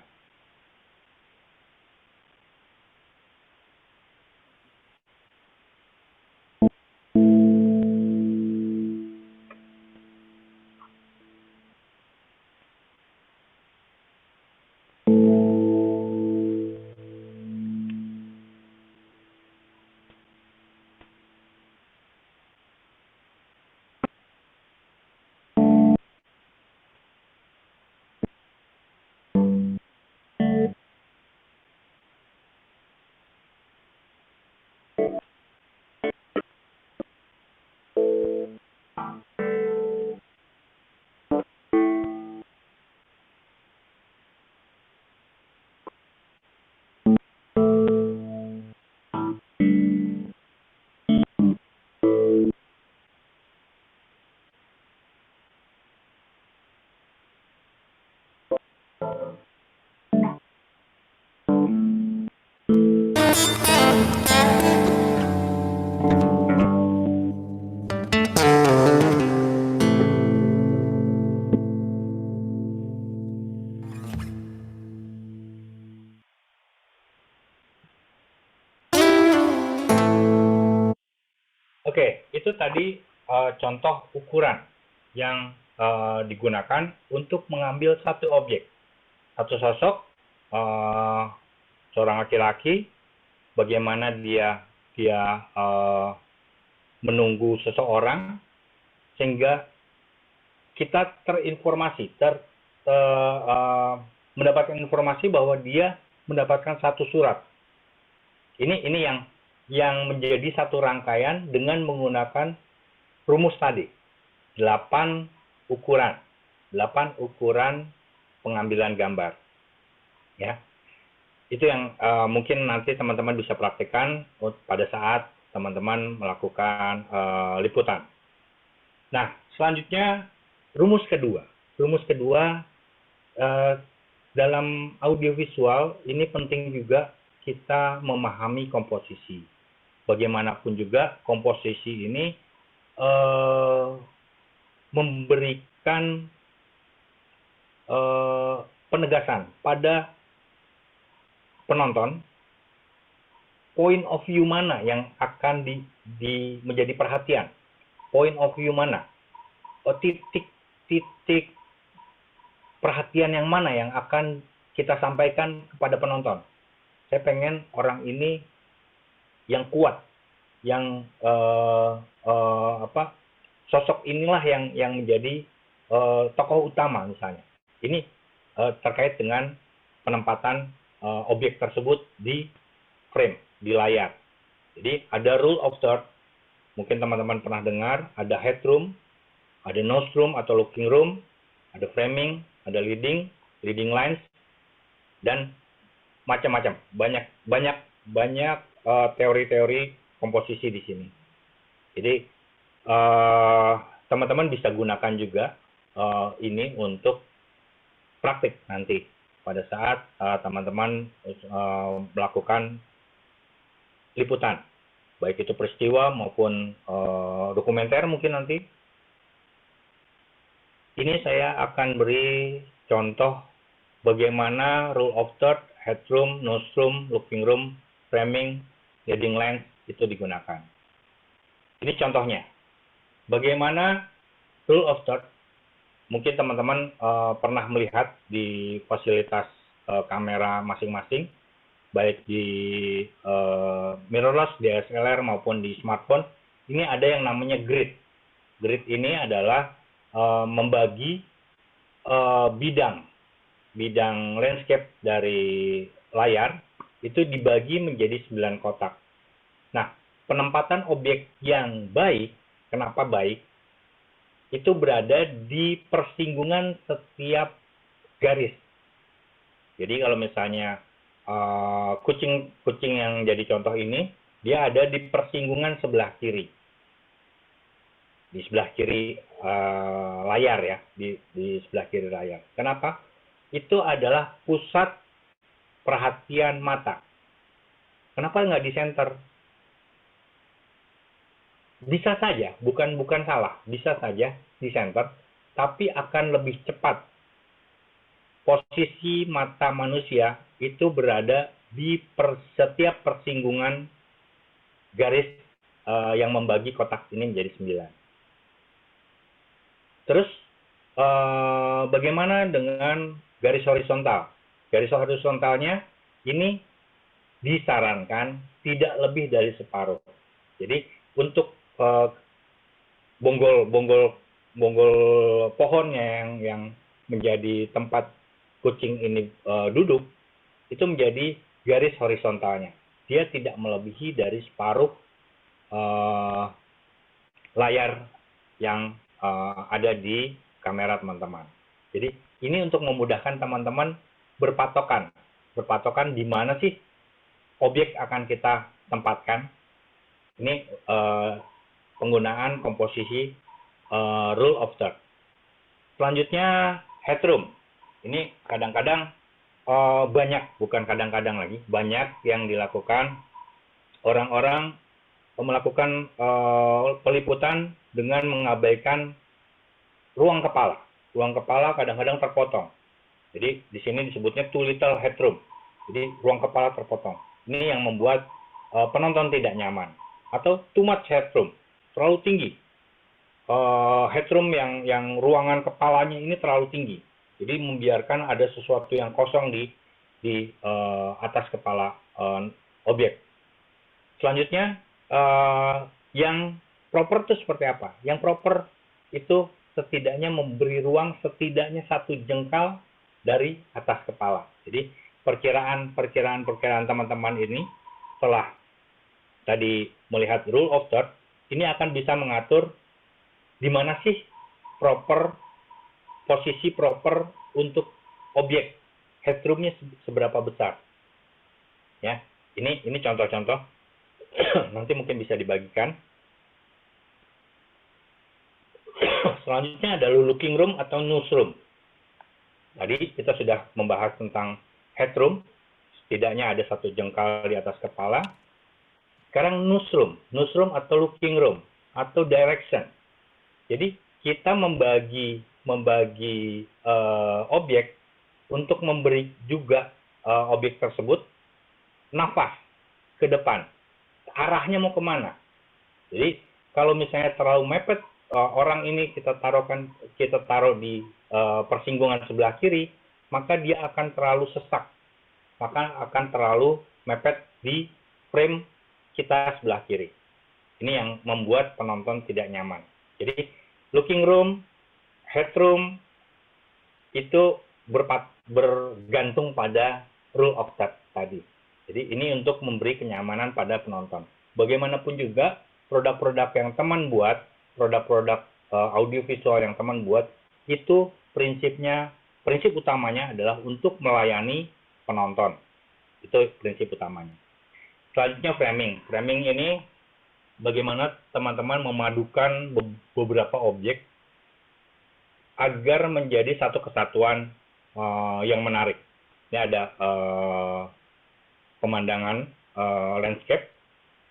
Oke, itu tadi contoh ukuran yang digunakan untuk mengambil satu objek, satu sosok, seorang laki-laki, bagaimana dia menunggu seseorang sehingga kita terinformasi, mendapatkan informasi bahwa dia mendapatkan satu surat. Ini yang menjadi satu rangkaian dengan menggunakan rumus tadi. 8 ukuran pengambilan gambar. Ya. Itu yang mungkin nanti teman-teman bisa praktikkan pada saat teman-teman melakukan liputan. Nah, selanjutnya rumus kedua. Dalam audiovisual ini penting juga kita memahami komposisi. Bagaimanapun juga komposisi ini memberikan penegasan pada penonton, point of view mana yang akan menjadi perhatian, point of view mana, titik perhatian yang mana yang akan kita sampaikan kepada penonton. Saya pengen orang ini yang kuat, yang sosok inilah yang menjadi tokoh utama misalnya. Ini terkait dengan penempatan objek tersebut di frame, di layar. Jadi ada rule of third, mungkin teman-teman pernah dengar, ada headroom, ada noseroom atau looking room, ada framing, ada leading lines, dan macam-macam. Banyak teori-teori komposisi di sini. Jadi teman-teman bisa gunakan juga ini untuk praktik nanti pada saat teman-teman melakukan liputan, baik itu peristiwa maupun dokumenter mungkin nanti. Ini saya akan beri contoh bagaimana rule of third, headroom, noseroom, looking room, framing, leading lines itu digunakan. Ini contohnya. Bagaimana rule of third, mungkin teman-teman pernah melihat di fasilitas kamera masing-masing, baik di mirrorless, DSLR maupun di smartphone, ini ada yang namanya grid. Grid ini adalah membagi bidang landscape dari layar itu dibagi menjadi 9 kotak. Nah, penempatan objek yang baik, kenapa baik? Itu berada di persinggungan setiap garis. Jadi kalau misalnya kucing yang jadi contoh ini, dia ada di persinggungan sebelah kiri. Di sebelah kiri layar ya, di sebelah kiri layar. Kenapa? Itu adalah pusat perhatian mata. Kenapa nggak di center? Bisa saja, bukan salah, bisa saja di center, tapi akan lebih cepat. Posisi mata manusia itu berada di setiap persinggungan garis yang membagi kotak ini menjadi 9. Terus bagaimana dengan garis horizontal? Garis horizontalnya ini disarankan tidak lebih dari separuh. Jadi untuk bonggol pohonnya yang menjadi tempat kucing ini duduk, itu menjadi garis horizontalnya. Dia tidak melebihi dari separuh layar yang ada di kamera teman-teman. Jadi ini untuk memudahkan teman-teman berpatokan di mana sih objek akan kita tempatkan. Ini penggunaan komposisi rule of third. Selanjutnya headroom. Ini kadang-kadang bukan kadang-kadang lagi, banyak yang dilakukan orang-orang melakukan peliputan dengan mengabaikan ruang kepala. Ruang kepala kadang-kadang terpotong. Jadi di sini disebutnya too little headroom. Jadi ruang kepala terpotong. Ini yang membuat penonton tidak nyaman. Atau too much headroom, terlalu tinggi. Headroom yang ruangan kepalanya ini terlalu tinggi. Jadi membiarkan ada sesuatu yang kosong di atas kepala objek. Selanjutnya yang proper itu seperti apa? Yang proper itu setidaknya memberi ruang setidaknya 1 jengkal dari atas kepala. Jadi perkiraan teman-teman ini setelah tadi melihat rule of third, ini akan bisa mengatur di mana sih posisi proper untuk objek, headroomnya seberapa besar. Ya, ini contoh-contoh. Nanti mungkin bisa dibagikan. Selanjutnya ada looking room atau noseroom. Tadi kita sudah membahas tentang headroom, setidaknya ada 1 jengkal di atas kepala. Sekarang noseroom atau looking room atau direction. Jadi kita membagi objek untuk memberi juga objek tersebut nafas ke depan. Arahnya mau kemana? Jadi kalau misalnya terlalu mepet, orang ini kita taruh di persinggungan sebelah kiri, maka dia akan terlalu sesak, maka akan terlalu mepet di frame kita sebelah kiri. Ini yang membuat penonton tidak nyaman. Jadi looking room, headroom itu bergantung pada rule of third tadi. Jadi ini untuk memberi kenyamanan pada penonton. Bagaimanapun juga produk-produk yang teman buat, produk-produk audiovisual yang teman buat, itu prinsip utamanya adalah untuk melayani penonton. Itu prinsip utamanya. Selanjutnya framing. Framing ini bagaimana teman-teman memadukan beberapa objek agar menjadi satu kesatuan yang menarik. Ini ada pemandangan landscape,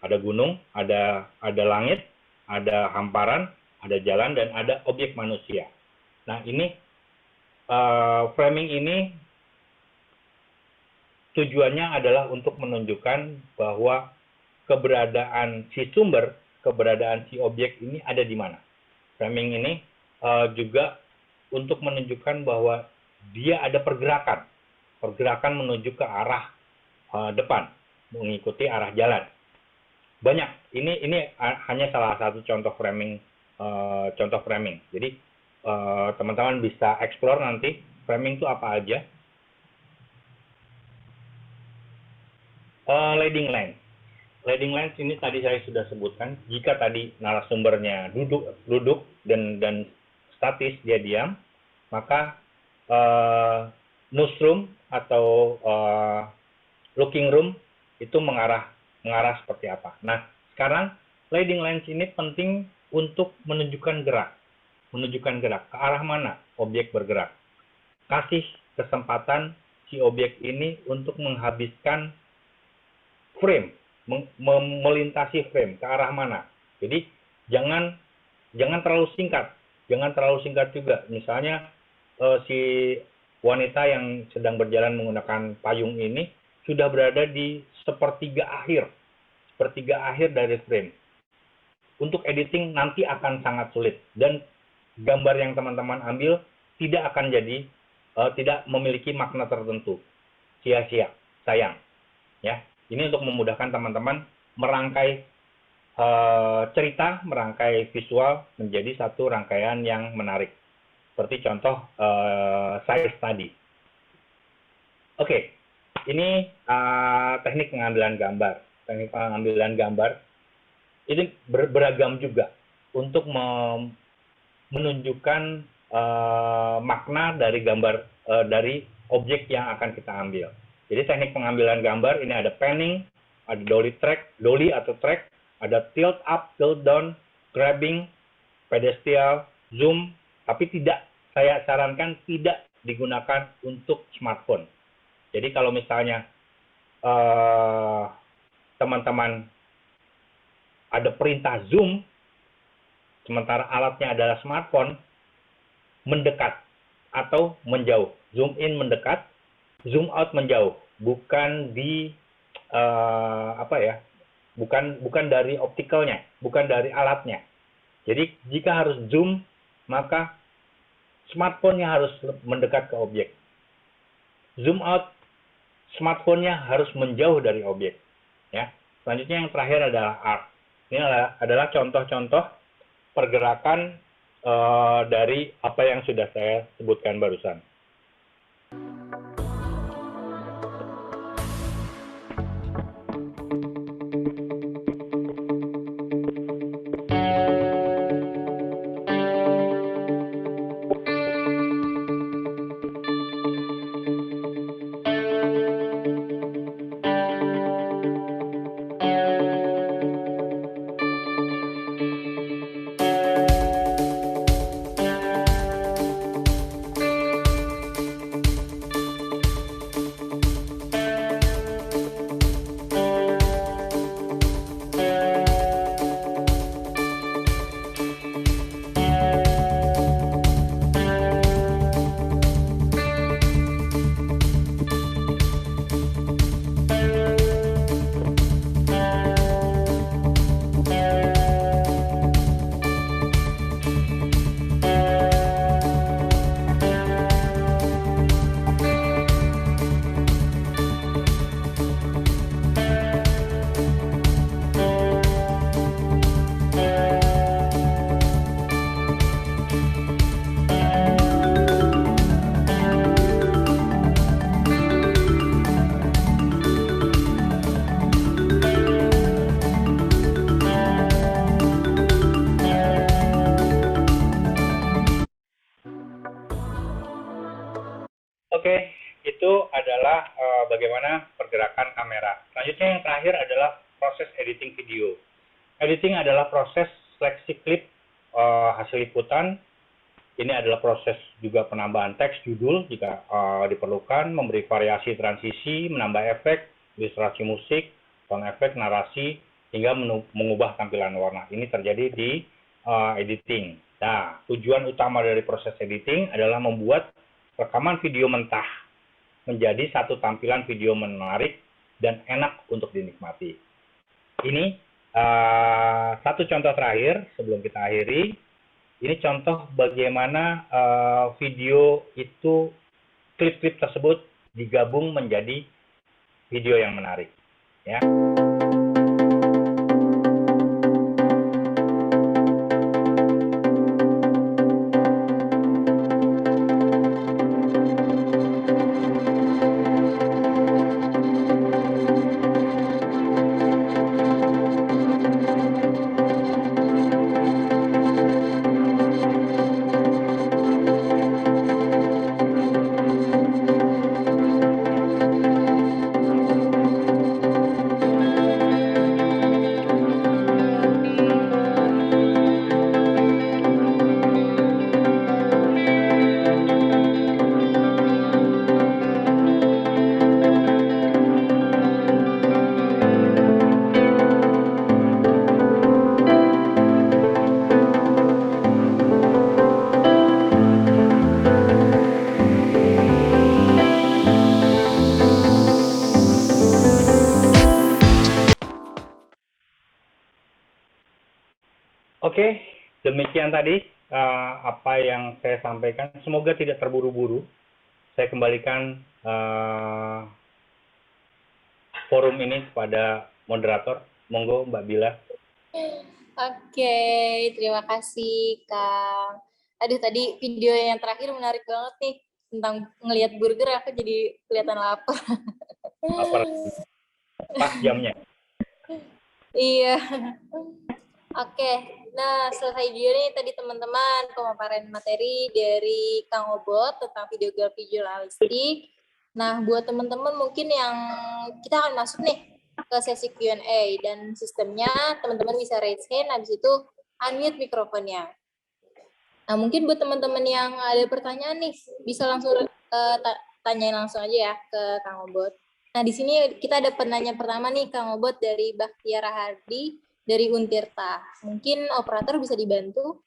ada gunung, ada langit, ada hamparan, ada jalan, dan ada objek manusia. Nah, ini framing ini tujuannya adalah untuk menunjukkan bahwa keberadaan si sumber, keberadaan si objek ini ada di mana. Framing ini juga untuk menunjukkan bahwa dia ada pergerakan menuju ke arah depan, mengikuti arah jalan. Banyak. Ini hanya salah satu contoh framing. Jadi teman-teman bisa explore nanti framing itu apa aja. Leading lens. Leading lens ini tadi saya sudah sebutkan. Jika tadi narasumbernya duduk dan statis, dia diam, maka newsroom atau looking room itu mengarah seperti apa. Nah, sekarang leading lens ini penting untuk menunjukkan gerak ke arah mana objek bergerak. Kasih kesempatan si objek ini untuk menghabiskan frame, melintasi frame ke arah mana. Jadi jangan terlalu singkat juga. Misalnya si wanita yang sedang berjalan menggunakan payung ini sudah berada di sepertiga akhir dari frame. Untuk editing nanti akan sangat sulit, dan gambar yang teman-teman ambil tidak akan tidak memiliki makna tertentu. Sia-sia, sayang. Ya, ini untuk memudahkan teman-teman merangkai cerita, merangkai visual menjadi satu rangkaian yang menarik. Seperti contoh size tadi. Oke, ini teknik pengambilan gambar. Teknik pengambilan gambar ini beragam juga untuk menunjukkan makna dari gambar dari objek yang akan kita ambil. Jadi teknik pengambilan gambar ini ada panning, ada dolly atau track, ada tilt up, tilt down, grabbing, pedestal, zoom, tapi saya sarankan tidak digunakan untuk smartphone. Jadi kalau misalnya teman-teman ada perintah zoom, sementara alatnya adalah smartphone, mendekat atau menjauh. Zoom in mendekat, zoom out menjauh. Bukan bukan dari optikalnya, bukan dari alatnya. Jadi jika harus zoom, maka smartphone-nya harus mendekat ke objek. Zoom out, smartphone-nya harus menjauh dari objek. Ya. Selanjutnya yang terakhir adalah arc. Ini adalah contoh-contoh pergerakan dari apa yang sudah saya sebutkan barusan. Oke, itu adalah bagaimana pergerakan kamera. Selanjutnya yang terakhir adalah proses editing video. Editing adalah proses seleksi klip hasil liputan. Ini adalah proses juga penambahan teks judul jika diperlukan, memberi variasi transisi, menambah efek, ilustrasi musik, sound efek, narasi, hingga mengubah tampilan warna. Ini terjadi di editing. Nah, tujuan utama dari proses editing adalah membuat rekaman video mentah menjadi satu tampilan video menarik dan enak untuk dinikmati. Ini satu contoh terakhir sebelum kita akhiri. Ini contoh bagaimana video itu, klip-klip tersebut digabung menjadi video yang menarik. Ya. Oke, demikian tadi apa yang saya sampaikan. Semoga tidak terburu-buru. Saya kembalikan forum ini kepada moderator. Monggo Mbak Bila. Oke, terima kasih Kang. Aduh, tadi video yang terakhir menarik banget nih. Tentang ngelihat burger, aku jadi kelihatan lapar. Lapar. Pas jamnya. Iya. Oke, nah selesai video nih tadi teman-teman pemaparan materi dari Kang Obot tentang videografi jurnalistik. Nah, buat teman-teman mungkin yang kita akan masuk nih ke sesi Q&A dan sistemnya teman-teman bisa raise hand, habis itu unmute mikrofonnya. Nah, mungkin buat teman-teman yang ada pertanyaan nih bisa langsung tanyain langsung aja ya ke Kang Obot. Nah, di sini kita ada penanya pertama nih Kang Obot dari Bakhtiar Hardi dari Untirta. Mungkin operator bisa dibantu.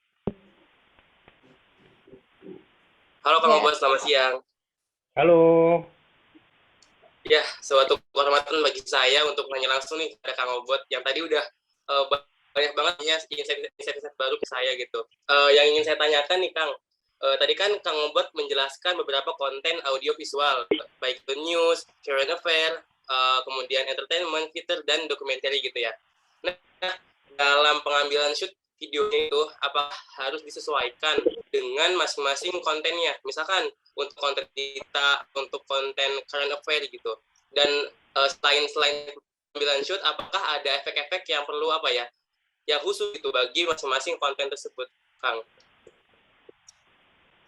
Halo Kang Obot, selamat siang. Halo. Ya, suatu kehormatan bagi saya untuk nanya langsung nih kepada Kang Obot yang tadi udah banyak banget insight-insight baru ke saya gitu. Yang ingin saya tanyakan nih Kang, tadi kan Kang Obot menjelaskan beberapa konten audio visual, baik itu news, current affair, kemudian entertainment, feature, dan dokumenter gitu ya. Nah, dalam pengambilan shoot videonya itu, apakah harus disesuaikan dengan masing-masing kontennya? Misalkan untuk konten kita, untuk konten current affair gitu. Dan selain pengambilan shoot, apakah ada efek-efek yang perlu yang khusus gitu bagi masing-masing konten tersebut, Kang?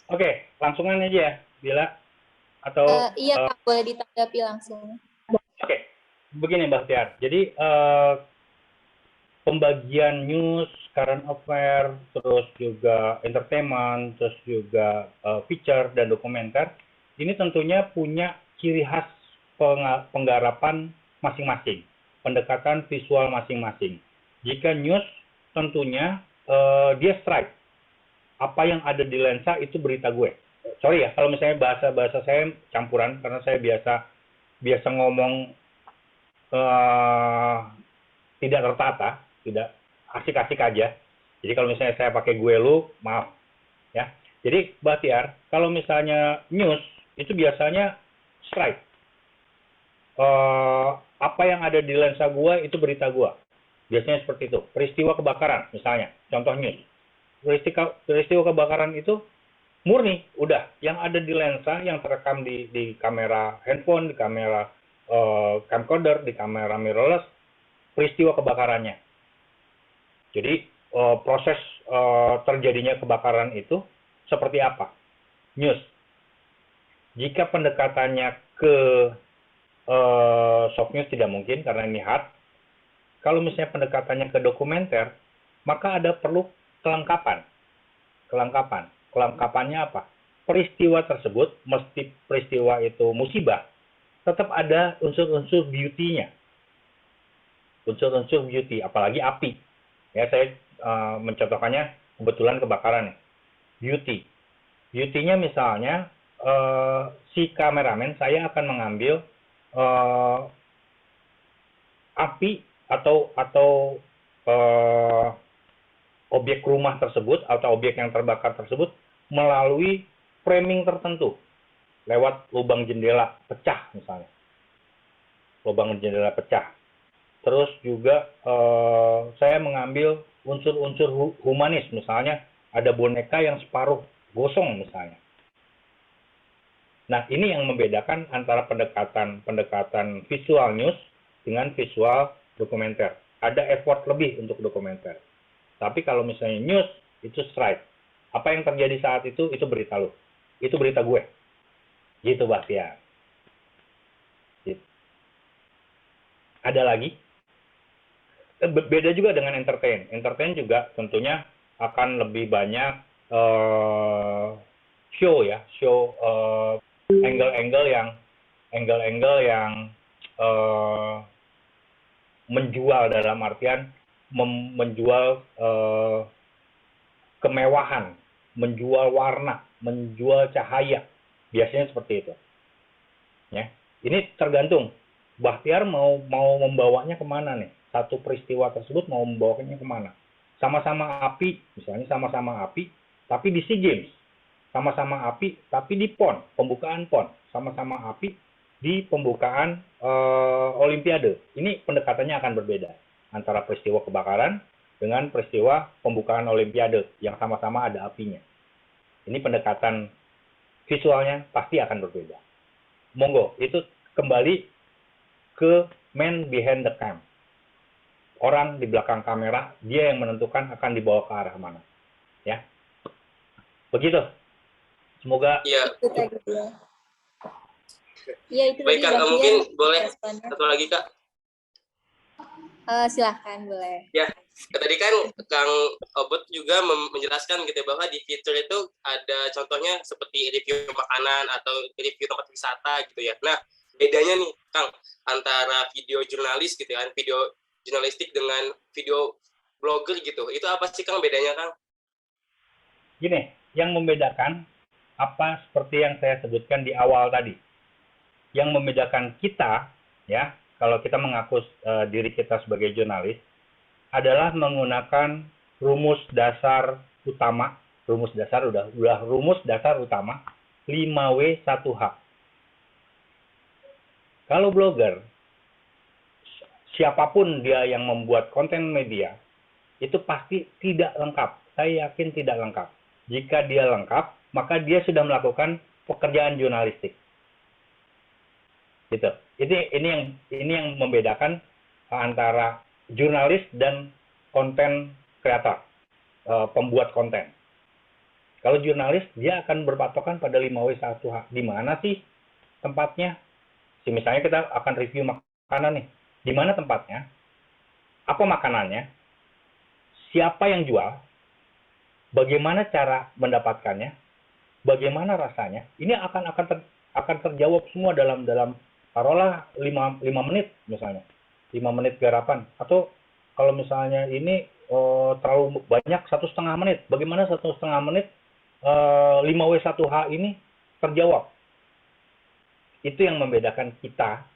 Oke, langsungan aja ya, Bila. Atau iya, Kang, boleh ditanggapi langsung. Oke, begini Mbak Tiar. Jadi pembagian news, current affair, terus juga entertainment, terus juga feature dan dokumenter, ini tentunya punya ciri khas penggarapan masing-masing, pendekatan visual masing-masing. Jika news, tentunya dia strike. Apa yang ada di lensa itu berita gue. Sorry ya, kalau misalnya bahasa saya campuran, karena saya biasa ngomong tidak tertata, tidak asik-asik aja. Jadi kalau misalnya saya pakai gue lu, maaf ya. Jadi Mbak Tiar, kalau misalnya news itu biasanya strike. Apa yang ada di lensa gue itu berita gue. Biasanya seperti itu. Peristiwa kebakaran misalnya, contoh news. Peristiwa kebakaran itu murni, udah. Yang ada di lensa, yang terekam di kamera handphone, di kamera camcorder, di kamera mirrorless, peristiwa kebakarannya. Jadi proses terjadinya kebakaran itu seperti apa? News. Jika pendekatannya ke soft news tidak mungkin karena ini hard. Kalau misalnya pendekatannya ke dokumenter, maka ada perlu kelengkapan. Kelengkapannya apa? Peristiwa tersebut, mesti peristiwa itu musibah, tetap ada unsur-unsur beauty-nya. Unsur-unsur beauty, apalagi api. Ya, saya mencontohkannya kebetulan kebakaran. Beauty. Beauty-nya misalnya, si kameramen saya akan mengambil api atau objek rumah tersebut atau objek yang terbakar tersebut melalui framing tertentu lewat lubang jendela pecah misalnya, lubang jendela pecah. Terus juga saya mengambil unsur-unsur humanis, misalnya ada boneka yang separuh gosong misalnya. Nah, ini yang membedakan antara pendekatan visual news dengan visual dokumenter. Ada effort lebih untuk dokumenter. Tapi kalau misalnya news, itu straight. Apa yang terjadi saat itu berita lo. Itu berita gue. Gitu, Bahtiar. Gitu. Ada lagi? Beda juga dengan entertain. Entertain juga tentunya akan lebih banyak show ya. Show angle-angle yang menjual, dalam artian menjual kemewahan, menjual warna, menjual cahaya. Biasanya seperti itu. Ya. Ini tergantung Bahtiar mau membawanya kemana nih. Satu peristiwa tersebut mau membawanya kemana. Sama-sama api, misalnya sama-sama api, tapi di SEA Games. Sama-sama api, tapi di PON, pembukaan PON. Sama-sama api di pembukaan Olimpiade. Ini pendekatannya akan berbeda. Antara peristiwa kebakaran dengan peristiwa pembukaan Olimpiade yang sama-sama ada apinya. Ini pendekatan visualnya pasti akan berbeda. Monggo, itu kembali ke man behind the cam. Orang di belakang kamera, dia yang menentukan akan dibawa ke arah mana. Ya. Begitu. Semoga Iya. Itu tadi ya. Iya, itu Baik, tadi Kak. Bahtiar Mungkin boleh responnya. satu lagi, Kak. Silahkan, boleh. Ya, tadi kan Kang Obot juga menjelaskan gitu ya, bahwa di fitur itu ada contohnya seperti review makanan atau review tempat wisata gitu ya. Nah, bedanya nih, Kang, antara video jurnalis gitu kan, video jurnalistik dengan video blogger gitu. Itu apa sih, Kang, bedanya, Kang? gini, yang membedakan apa seperti yang saya sebutkan di awal tadi. Yang membedakan kita, ya, kalau kita mengaku diri kita sebagai jurnalis, adalah menggunakan rumus dasar utama, rumus dasar utama 5W1H. Kalau blogger, siapapun dia yang membuat konten media, itu pasti tidak lengkap. Saya yakin tidak lengkap. Jika dia lengkap, maka dia sudah melakukan pekerjaan jurnalistik. Gitu. Ini yang membedakan antara jurnalis dan konten kreator, pembuat konten. Kalau jurnalis, dia akan berpatokan pada 5W1H. Di mana sih tempatnya? Misalnya kita akan review makanan nih. Di mana tempatnya? Apa makanannya? Siapa yang jual? Bagaimana cara mendapatkannya? Bagaimana rasanya? Ini akan terjawab semua dalam taruhlah 5 menit misalnya. 5 menit garapan, atau kalau misalnya ini terlalu banyak 1,5 menit, bagaimana 1,5 menit 5W1H ini terjawab. Itu yang membedakan kita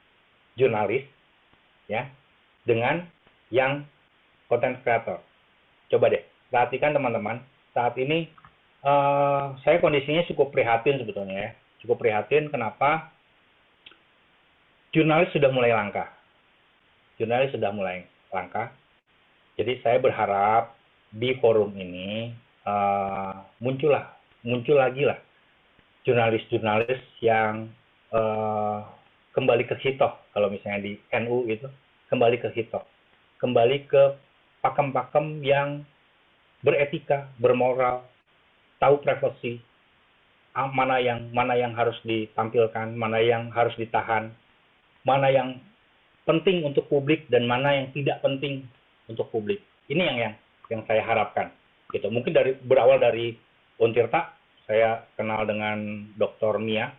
jurnalis ya dengan yang content creator. Coba deh perhatikan teman-teman, saat ini saya kondisinya cukup prihatin sebetulnya ya, cukup prihatin. Kenapa? Jurnalis sudah mulai langka. Jadi saya berharap di forum ini muncul lagi lah jurnalis-jurnalis yang kembali ke hitoh. Kalau misalnya di NU itu kembali ke hitoh, kembali ke pakem-pakem yang beretika, bermoral, tahu privasi, mana yang harus ditampilkan, mana yang harus ditahan, mana yang penting untuk publik dan mana yang tidak penting untuk publik. Ini yang saya harapkan. Gitu. Mungkin berawal dari Untirta, saya kenal dengan Dr. Mia,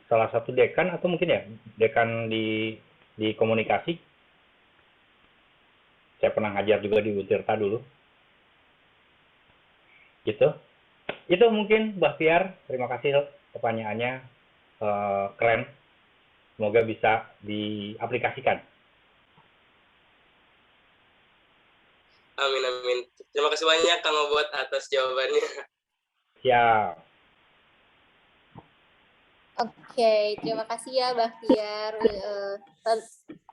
salah satu dekan atau mungkin ya dekan di komunikasi. Saya pernah ngajar juga di Untirta dulu. Gitu. Itu mungkin Bahtiar. Terima kasih pertanyaannya. Keren. Semoga bisa diaplikasikan. Amin, amin. Terima kasih banyak Kang Obot atas jawabannya. Ya. Oke, terima kasih ya Bahtiar.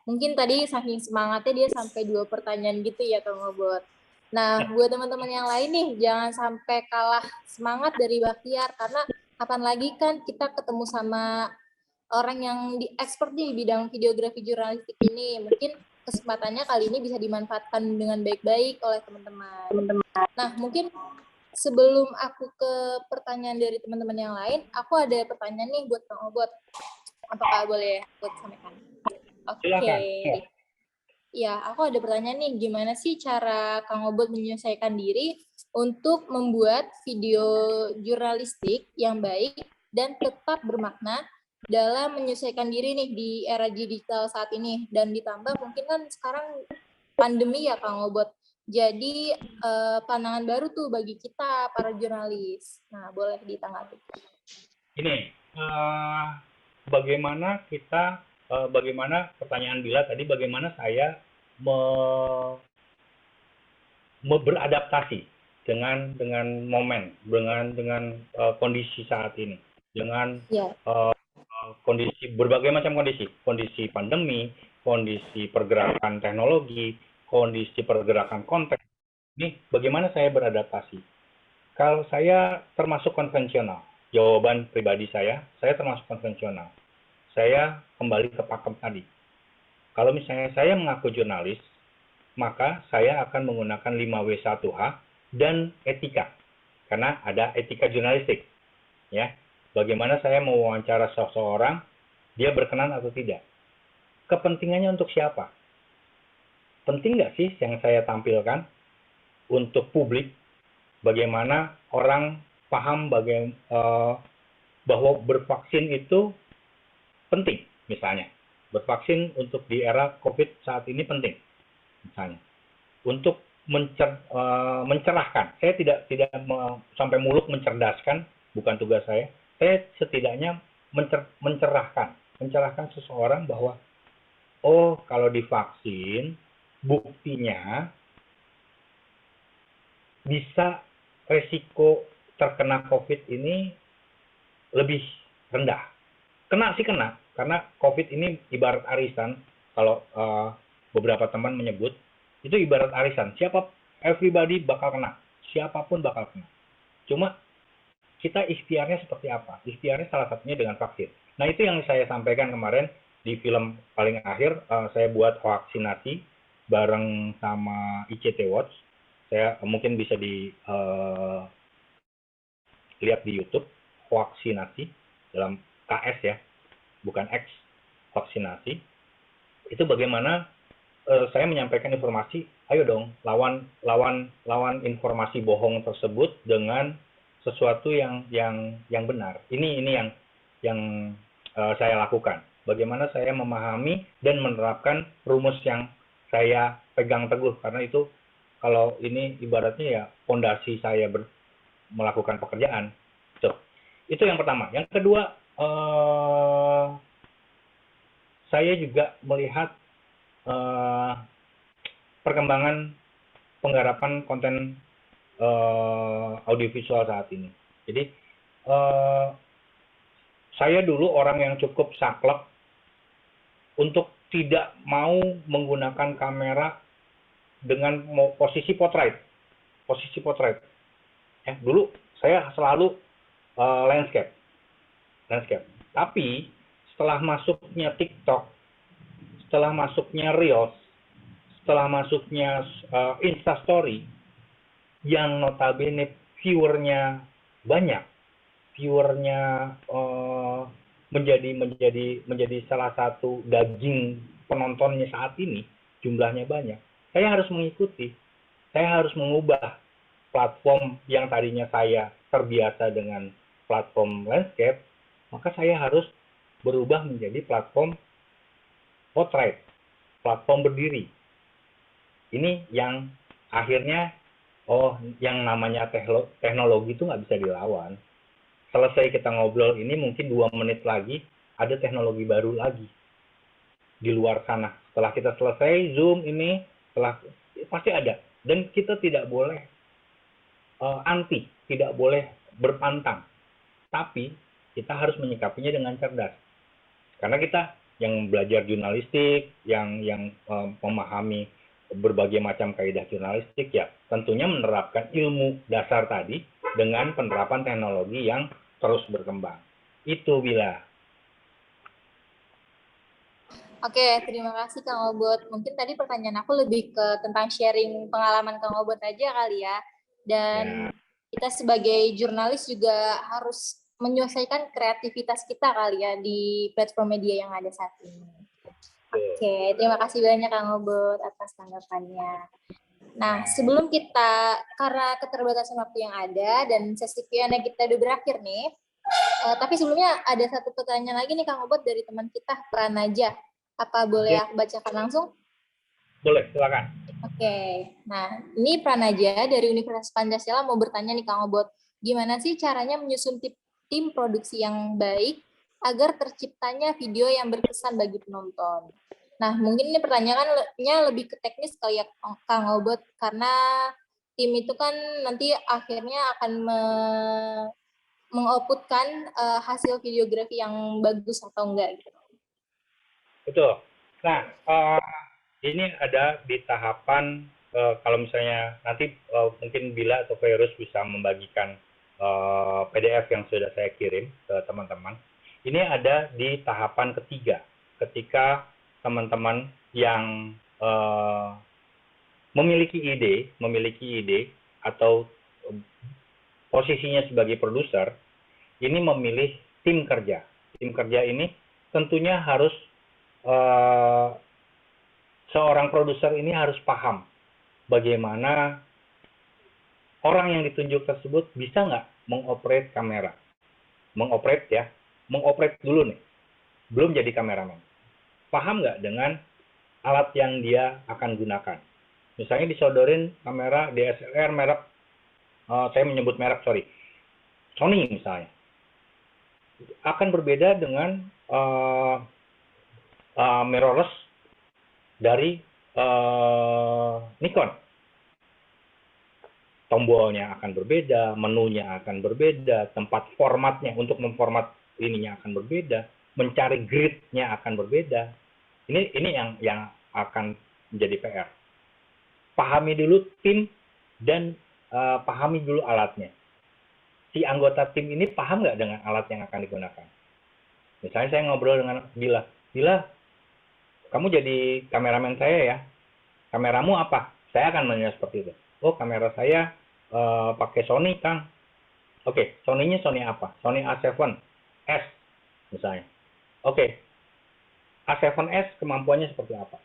Mungkin tadi saking semangatnya dia sampai 2 pertanyaan gitu ya Kang Obot. Nah, buat teman-teman yang lain nih, jangan sampai kalah semangat dari Bahtiar, karena kapan lagi kan kita ketemu sama orang yang expert di bidang videografi jurnalistik ini. Mungkin kesempatannya kali ini bisa dimanfaatkan dengan baik-baik oleh teman-teman. Nah, mungkin sebelum aku ke pertanyaan dari teman-teman yang lain, aku ada pertanyaan nih buat Kang Obot. Apakah boleh buat sampaikan? Oke. Ya, aku ada pertanyaan nih, gimana sih cara Kang Obot menyelesaikan diri untuk membuat video jurnalistik yang baik dan tetap bermakna dalam menyelesaikan diri nih di era digital saat ini, dan ditambah mungkin kan sekarang pandemi ya Kang Obot, jadi pandangan baru tuh bagi kita para jurnalis. Nah, boleh ditanggapi. Ini bagaimana pertanyaan Bila tadi, bagaimana saya beradaptasi dengan momen, dengan kondisi saat ini, dengan kondisi, berbagai macam kondisi pandemi, kondisi pergerakan teknologi, kondisi pergerakan konten. Ini bagaimana saya beradaptasi? Kalau saya termasuk konvensional, jawaban pribadi saya termasuk konvensional. Saya kembali ke pakem tadi. Kalau misalnya saya mengaku jurnalis, maka saya akan menggunakan 5W1H dan etika. Karena ada etika jurnalistik. Ya. Bagaimana saya mewawancara seseorang, dia berkenan atau tidak. Kepentingannya untuk siapa? Penting nggak sih yang saya tampilkan untuk publik? Bagaimana orang paham bahwa bervaksin itu penting, misalnya. Bervaksin untuk di era COVID saat ini penting, misalnya. Untuk mencerahkan. Saya tidak sampai muluk mencerdaskan, bukan tugas saya. Saya setidaknya mencerahkan seseorang bahwa, oh, kalau divaksin, buktinya bisa resiko terkena COVID ini lebih rendah. Kena sih kena, karena COVID ini ibarat arisan. Kalau beberapa teman menyebut, itu ibarat arisan. Everybody bakal kena. Siapapun bakal kena. Cuma kita ikhtiarnya seperti apa? Ikhtiarnya salah satunya dengan vaksin. Nah, itu yang saya sampaikan kemarin di film paling akhir. Saya buat vaksinasi bareng sama ICT Watch. Saya mungkin bisa lihat di YouTube, vaksinasi dalam KS ya, bukan X, vaksinasi. Itu bagaimana saya menyampaikan informasi, ayo dong lawan informasi bohong tersebut dengan sesuatu yang benar. Ini yang saya lakukan. Bagaimana saya memahami dan menerapkan rumus yang saya pegang teguh, karena itu kalau ini ibaratnya ya fondasi saya melakukan pekerjaan. Itu yang pertama. Yang kedua, saya juga melihat perkembangan penggarapan konten audiovisual saat ini. Jadi saya dulu orang yang cukup saklek untuk tidak mau menggunakan kamera dengan posisi portrait. Ya, dulu saya selalu landscape. Tapi setelah masuknya TikTok, setelah masuknya Reels, setelah masuknya Instastory, yang notabene viewernya banyak, viewernya menjadi salah satu daging penontonnya saat ini, jumlahnya banyak. Saya harus mengikuti, saya harus mengubah platform yang tadinya saya terbiasa dengan platform landscape, maka saya harus berubah menjadi platform portrait, platform berdiri. Ini yang akhirnya, yang namanya teknologi itu nggak bisa dilawan. Selesai kita ngobrol ini, mungkin 2 menit lagi ada teknologi baru lagi di luar sana. Setelah kita selesai Zoom ini, pasti ada. Dan kita tidak boleh tidak boleh berpantang. Tapi kita harus menyikapinya dengan cerdas. Karena kita yang belajar jurnalistik, yang memahami berbagai macam kaidah jurnalistik, ya tentunya menerapkan ilmu dasar tadi dengan penerapan teknologi yang terus berkembang. Itu Bila. Oke, terima kasih Kang Obot. Mungkin tadi pertanyaan aku lebih ke tentang sharing pengalaman Kang Obot aja kali ya. Dan kita sebagai jurnalis juga harus menyelesaikan kreativitas kita kali ya di platform media yang ada saat ini. Oke, terima kasih banyak Kang Obot atas tanggapannya. Nah, sebelum kita, karena keterbatasan waktu yang ada dan sesi Q&A kita udah berakhir nih, tapi sebelumnya ada satu pertanyaan lagi nih Kang Obot dari teman kita, Pranaja. Apa boleh aku bacakan langsung? Boleh, silakan. Oke, nah ini Pranaja dari Universitas Pancasila mau bertanya nih Kang Obot, gimana sih caranya menyusun tim produksi yang baik agar terciptanya video yang berkesan bagi penonton? Nah, mungkin ini pertanyaannya lebih ke teknis kali ya Kang Obot, karena tim itu kan nanti akhirnya akan mengoutputkan hasil videografi yang bagus atau enggak gitu. Betul. Nah, ini ada di tahapan, kalau misalnya nanti mungkin Bila atau Virus bisa membagikan PDF yang sudah saya kirim ke teman-teman. Ini ada di tahapan ketiga, ketika teman-teman yang memiliki ide atau posisinya sebagai produser, ini memilih tim kerja. Tim kerja ini tentunya harus seorang produser ini harus paham bagaimana orang yang ditunjuk tersebut bisa nggak mengoperate kamera. Mengoperate dulu nih, belum jadi kameramen. Paham nggak dengan alat yang dia akan gunakan. Misalnya disodorin kamera DSLR merek, saya menyebut merek, Sony misalnya. Akan berbeda dengan mirrorless dari Nikon. Tombolnya akan berbeda, menunya akan berbeda, tempat formatnya untuk memformat ininya akan berbeda, mencari grid-nya akan berbeda. Ini yang akan menjadi PR. Pahami dulu tim dan pahami dulu alatnya. Si anggota tim ini paham nggak dengan alat yang akan digunakan? Misalnya saya ngobrol dengan Bila, kamu jadi kameramen saya ya. Kameramu apa? Saya akan menanya seperti itu. Oh, kamera saya pakai Sony, Kang. Oke, Sony-nya Sony apa? Sony A7S misalnya. Oke, A7S kemampuannya seperti apa?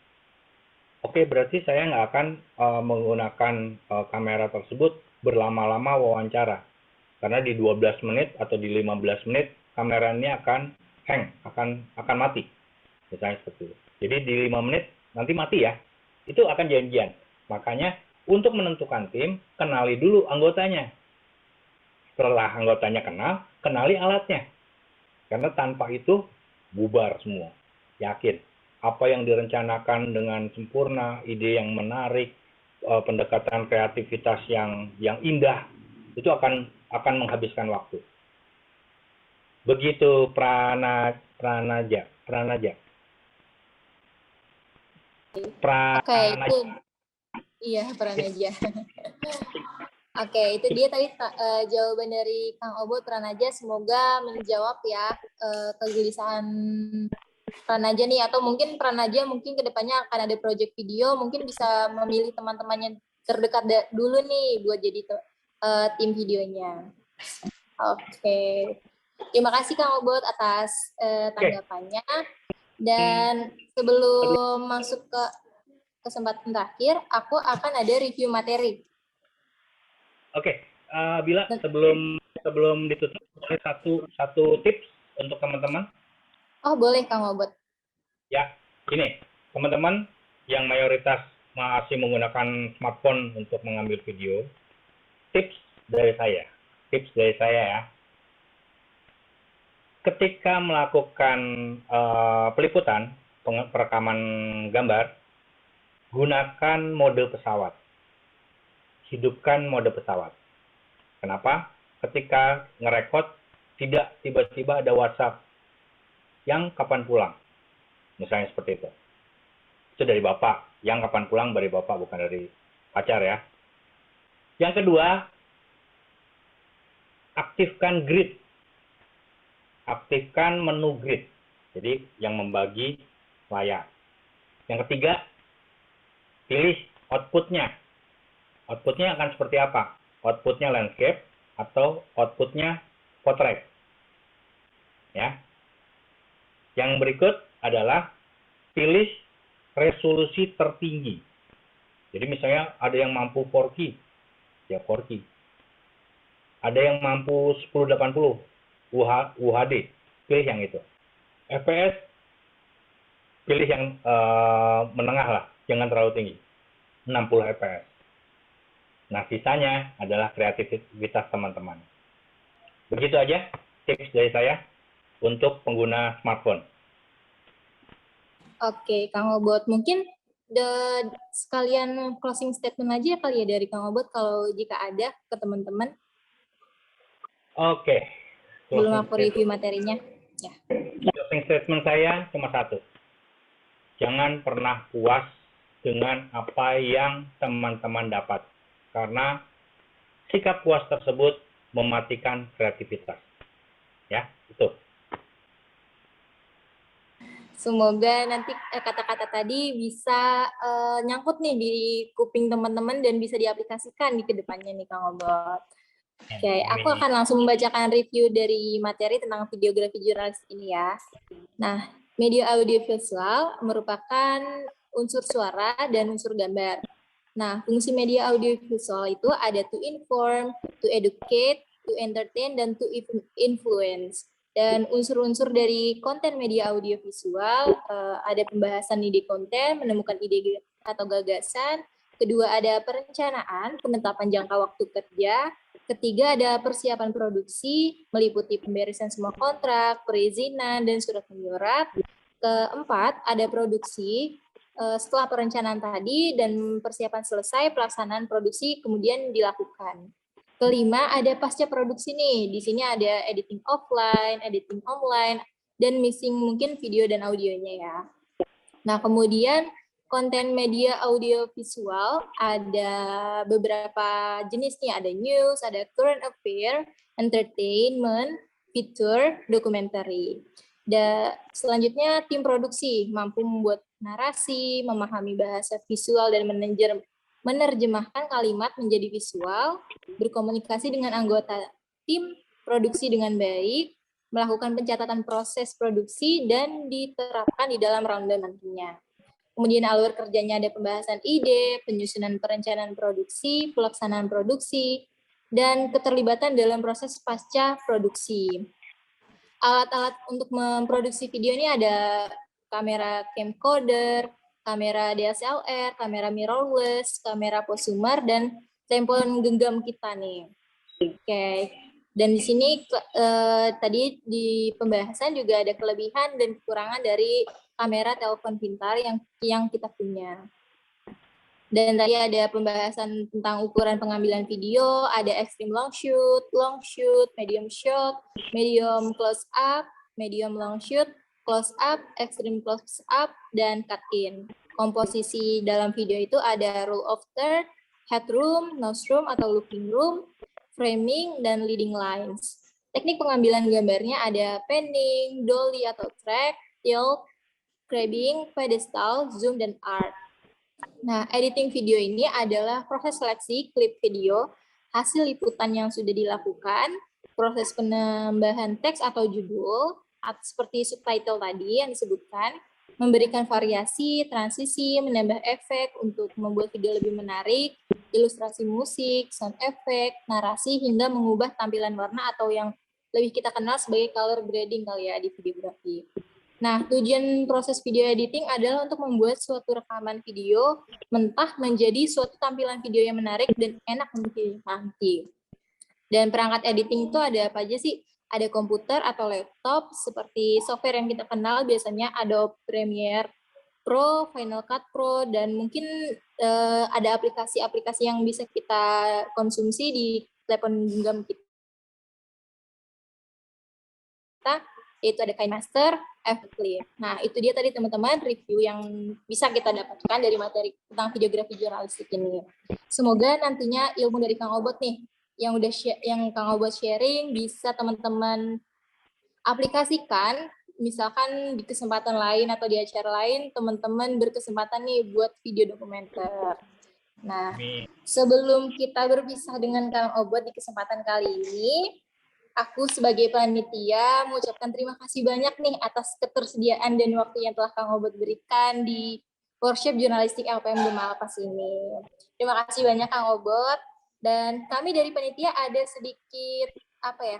Oke, berarti saya nggak akan menggunakan kamera tersebut berlama-lama wawancara. Karena di 12 menit atau di 15 menit kameranya akan hang, akan mati. Misalnya seperti itu. Jadi di 5 menit nanti mati ya. Itu akan janjian. Makanya untuk menentukan tim, kenali dulu anggotanya. Setelah anggotanya kenal, kenali alatnya. Karena tanpa itu bubar semua. Yakin. Apa yang direncanakan dengan sempurna, ide yang menarik, pendekatan kreativitas yang indah, itu akan menghabiskan waktu. Begitu Pranaja. Oke, itu iya Pranaja. Oke, itu dia tadi jawaban dari Kang Obot Pranaja. Semoga menjawab ya kegelisahan Pranaja nih, atau mungkin Pranaja mungkin kedepannya akan ada project video, mungkin bisa memilih teman-temannya terdekat dulu nih buat jadi tim videonya. Oke. Terima kasih Kang Obot atas tanggapannya. Dan sebelum masuk ke kesempatan terakhir, aku akan ada review materi. Oke, Bila, sebelum ditutup, boleh satu tips untuk teman-teman? Oh, boleh Kang Obot. Ya, ini teman-teman yang mayoritas masih menggunakan smartphone untuk mengambil video, tips dari saya ya. Ketika melakukan peliputan, perekaman gambar, gunakan mode pesawat. Hidupkan mode pesawat. Kenapa? Ketika ngerekod, tidak tiba-tiba ada WhatsApp yang kapan pulang. Misalnya seperti itu. Itu dari Bapak. Yang kapan pulang dari Bapak, bukan dari pacar ya. Yang kedua, aktifkan grid. Aktifkan menu grid. Jadi yang membagi layar. Yang ketiga, pilih outputnya. Outputnya akan seperti apa? Outputnya landscape atau outputnya portrait. Ya. Yang berikut adalah pilih resolusi tertinggi. Jadi misalnya ada yang mampu 4K, ya 4K. Ada yang mampu 1080 UHD, pilih yang itu. FPS, pilih yang menengah lah, jangan terlalu tinggi, 60 FPS. Nah, sisanya adalah kreativitas teman-teman. Begitu aja tips dari saya untuk pengguna smartphone. Oke, Kang Obot. Mungkin sekalian closing statement aja kali ya dari Kang Obot kalau jika ada ke teman-teman. Oke. Belum aku review materinya. Ya. Closing statement saya cuma satu. Jangan pernah puas dengan apa yang teman-teman dapat. Karena sikap puas tersebut mematikan kreativitas. Ya, itu. Semoga nanti kata-kata tadi bisa nyangkut nih di kuping teman-teman dan bisa diaplikasikan di kedepannya nih Kang Obot. Oke, aku akan langsung membacakan review dari materi tentang videografi jurnalis ini ya. Nah, media audiovisual merupakan unsur suara dan unsur gambar. Nah, fungsi media audiovisual itu ada to inform, to educate, to entertain, dan to influence. Dan unsur-unsur dari konten media audiovisual, ada pembahasan ide konten, menemukan ide atau gagasan. Kedua, ada perencanaan, penetapan jangka waktu kerja. Ketiga, ada persiapan produksi, meliputi pemberesan semua kontrak, perizinan, dan surat menyurat. Keempat, ada produksi. Setelah perencanaan tadi dan persiapan selesai, pelaksanaan produksi kemudian dilakukan. Kelima, ada pasca produksi nih. Di sini ada editing offline, editing online, dan mixing mungkin video dan audionya ya. Nah, kemudian konten media audiovisual ada beberapa jenis nih. Ada news, ada current affair, entertainment, feature, documentary. Dan selanjutnya tim produksi mampu membuat narasi, memahami bahasa visual dan menerjemahkan kalimat menjadi visual, berkomunikasi dengan anggota tim produksi dengan baik, melakukan pencatatan proses produksi dan diterapkan di dalam rundown nantinya. Kemudian alur kerjanya ada pembahasan ide, penyusunan perencanaan produksi, pelaksanaan produksi, dan keterlibatan dalam proses pasca produksi. Alat-alat untuk memproduksi video ini ada kamera camcorder, kamera DSLR, kamera mirrorless, kamera prosumer, dan telepon genggam kita nih. Oke. Dan di sini tadi di pembahasan juga ada kelebihan dan kekurangan dari kamera telepon pintar yang kita punya. Dan tadi ada pembahasan tentang ukuran pengambilan video, ada extreme long shoot, medium shot, medium close up, medium long shoot, close up, extreme close up, dan cut in. Komposisi dalam video itu ada rule of third, headroom, nose room atau looking room, framing, dan leading lines. Teknik pengambilan gambarnya ada panning, dolly atau track, tilt, grabbing, pedestal, zoom, dan art. Nah, editing video ini adalah proses seleksi klip video hasil liputan yang sudah dilakukan, proses penambahan teks atau judul, seperti subtitle tadi yang disebutkan, memberikan variasi, transisi, menambah efek untuk membuat video lebih menarik, ilustrasi musik, sound effect, narasi, hingga mengubah tampilan warna atau yang lebih kita kenal sebagai color grading kali ya di videografi. Nah, tujuan proses video editing adalah untuk membuat suatu rekaman video mentah menjadi suatu tampilan video yang menarik dan enak untuk dinikmati. Dan perangkat editing itu ada apa aja sih? Ada komputer atau laptop, seperti software yang kita kenal biasanya Adobe Premiere Pro, Final Cut Pro, dan mungkin ada aplikasi-aplikasi yang bisa kita konsumsi di telepon genggam kita, yaitu ada KineMaster, Aftercare. Nah, itu dia tadi teman-teman review yang bisa kita dapatkan dari materi tentang videografi jurnalistik ini. Semoga nantinya ilmu dari Kang Obot nih, yang Kang Obot sharing bisa teman-teman aplikasikan, misalkan di kesempatan lain atau di acara lain, teman-teman berkesempatan nih buat video dokumenter. Nah, sebelum kita berpisah dengan Kang Obot di kesempatan kali ini, aku sebagai panitia mengucapkan terima kasih banyak nih atas ketersediaan dan waktu yang telah Kang Obot berikan di workshop jurnalistik LPM Gema Alpas ini. Terima kasih banyak Kang Obot, dan kami dari panitia ada sedikit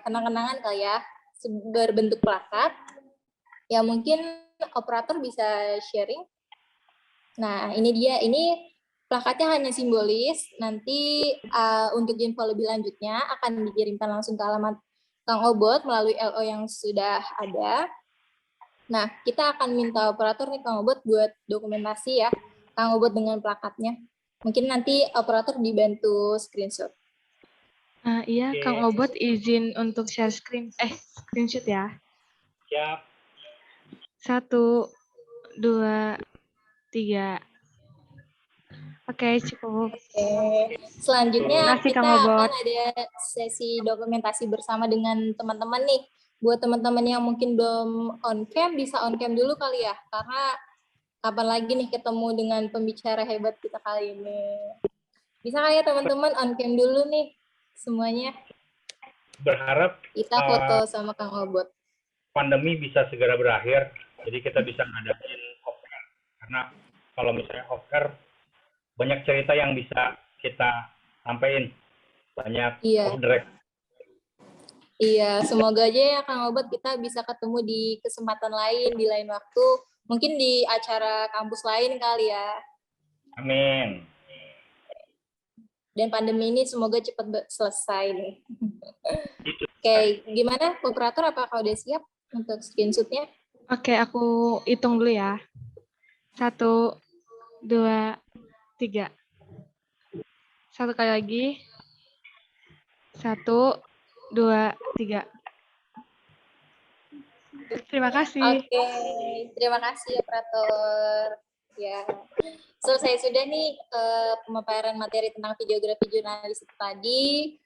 kenang-kenangan kali ya, berbentuk plakat. Ya mungkin operator bisa sharing. Nah, ini dia, ini plakatnya hanya simbolis. Nanti untuk info lebih lanjutnya akan dikirimkan langsung ke alamat Kang Obot melalui LO yang sudah ada. Nah, kita akan minta operator nih Kang Obot buat dokumentasi ya, Kang Obot dengan plakatnya. Mungkin nanti operator dibantu screenshot. Iya, Kang Obot izin untuk share screenshot ya. Siap. 1, 2, 3. Oke, cukup. Oke. Selanjutnya Makasih, kita Kang Obot. akan ada sesi dokumentasi bersama dengan teman-teman nih. Buat teman-teman yang mungkin belum on cam, bisa on cam dulu kali ya. Karena kapan lagi nih ketemu dengan pembicara hebat kita kali ini. Bisa kali ya teman-teman on cam dulu nih semuanya. Berharap Kita foto sama Kang Obot. pandemi bisa segera berakhir, jadi kita bisa ngadapin off-air. Karena kalau misalnya off-air, banyak cerita yang bisa kita sampaikan, banyak off the record. Iya, semoga aja ya Kang Obot kita bisa ketemu di kesempatan lain, di lain waktu, mungkin di acara kampus lain kali ya. Amin. Dan pandemi ini semoga cepat selesai nih. Oke, gimana operator, apakah udah siap untuk screenshot-nya? Oke, aku hitung dulu ya. 1, 2, 3. Satu kali lagi. 1, 2, 3. Terima kasih. Oke, terima kasih operator. Ya, selesai sudah nih pemaparan materi tentang videografi jurnalistik tadi.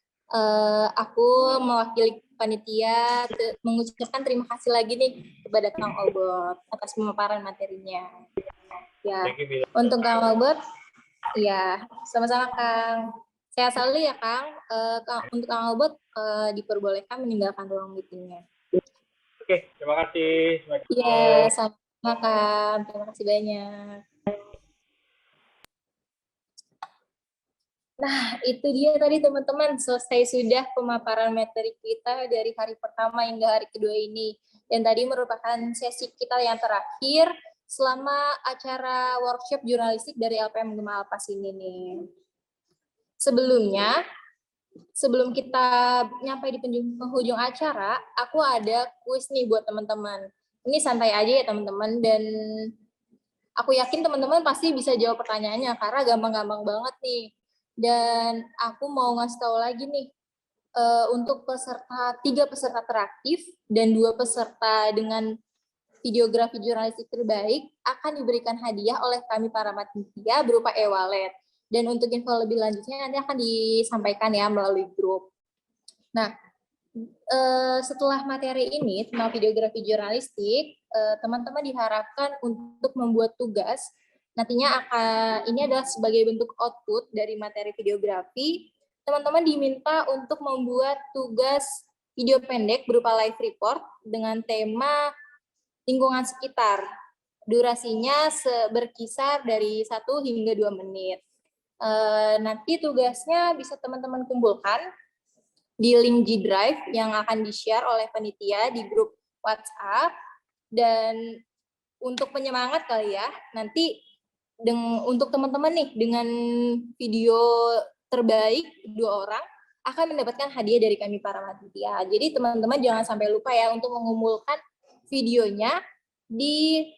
Aku mewakili panitia mengucapkan terima kasih lagi nih kepada Kang Obot atas pemaparan materinya. Ya, untuk Kang Obot, ya sama-sama Kang. Sehat selalu ya Kang. Untuk Kang Obot diperbolehkan meninggalkan ruang meetingnya. Oke, terima kasih. Iya, sama Kang. Terima kasih banyak. Nah, itu dia tadi teman-teman, selesai sudah pemaparan materi kita dari hari pertama hingga hari kedua ini. Dan tadi merupakan sesi kita yang terakhir selama acara workshop jurnalistik dari LPM Gema Alpas ini nih. Sebelumnya, sebelum kita nyampe di penghujung acara, aku ada kuis nih buat teman-teman. Ini santai aja ya teman-teman, dan aku yakin teman-teman pasti bisa jawab pertanyaannya karena gampang-gampang banget nih. Dan aku mau ngasih tahu lagi nih, untuk 3 peserta teraktif dan 2 peserta dengan videografi jurnalistik terbaik akan diberikan hadiah oleh kami para panitia berupa e-wallet. Dan untuk info lebih lanjutnya nanti akan disampaikan ya melalui grup. Nah, setelah materi ini tentang videografi jurnalistik, teman-teman diharapkan untuk membuat tugas. Nantinya ini adalah sebagai bentuk output dari materi videografi. teman-teman diminta untuk membuat tugas video pendek berupa live report dengan tema lingkungan sekitar. Durasinya berkisar dari 1 hingga 2 menit. Nanti tugasnya bisa teman-teman kumpulkan di link G Drive yang akan di-share oleh panitia di grup WhatsApp. Dan untuk penyemangat kali ya, nanti untuk teman-teman nih dengan video terbaik 2 orang akan mendapatkan hadiah dari kami para panitia. Jadi teman-teman jangan sampai lupa ya untuk mengumpulkan videonya di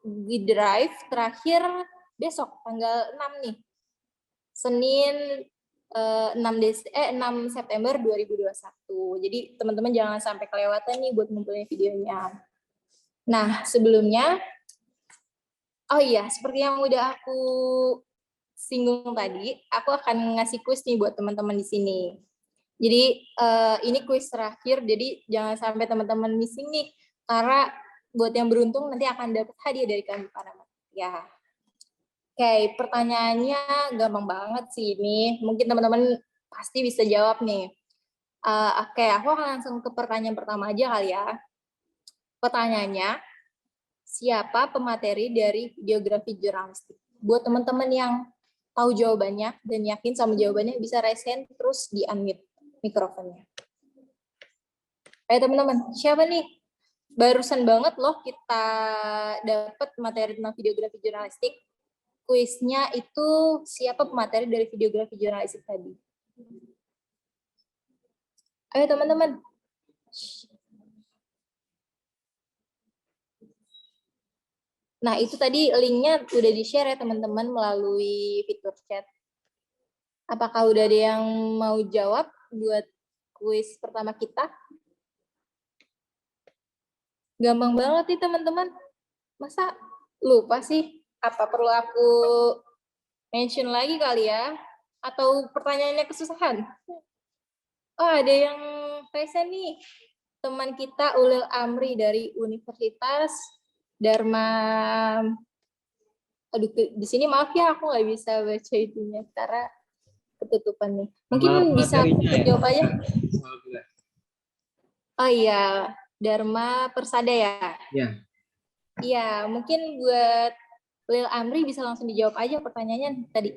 G Drive terakhir besok tanggal 6 nih. Senin 6 September 2021. Jadi teman-teman jangan sampai kelewatan nih buat ngumpulin videonya. Nah, sebelumnya oh iya, seperti yang udah aku singgung tadi, aku akan ngasih kuis nih buat teman-teman di sini. Jadi ini kuis terakhir, jadi jangan sampai teman-teman missing nih, karena buat yang beruntung nanti akan dapat hadiah dari kami para ya. Oke, pertanyaannya gampang banget sih ini. Mungkin teman-teman pasti bisa jawab nih. Oke, aku akan langsung ke pertanyaan pertama aja kali ya. Pertanyaannya, siapa pemateri dari videografi jurnalistik? Buat teman-teman yang tahu jawabannya dan yakin sama jawabannya, bisa raise hand terus di-unmute mikrofonnya. Ayo teman-teman, siapa nih? Barusan banget loh kita dapat materi tentang videografi jurnalistik. Kuisnya itu siapa pemateri dari videografi jurnalistik tadi? Ayo teman-teman. Nah, itu tadi linknya udah di-share ya teman-teman melalui fitur chat. Apakah udah ada yang mau jawab buat kuis pertama kita? Gampang banget nih teman-teman. Masa lupa sih? Apa perlu aku mention lagi kali ya? Atau pertanyaannya kesusahan? Oh, ada yang present nih. Teman kita Ulil Amri dari Universitas Dharma. Aduh, di sini maaf ya, aku nggak bisa baca itunya karena ketutupan nih. Mungkin bisa jawab aja. Oh iya, Dharma Persada ya? Iya. Iya, mungkin buat Lil Amri bisa langsung dijawab aja pertanyaannya tadi.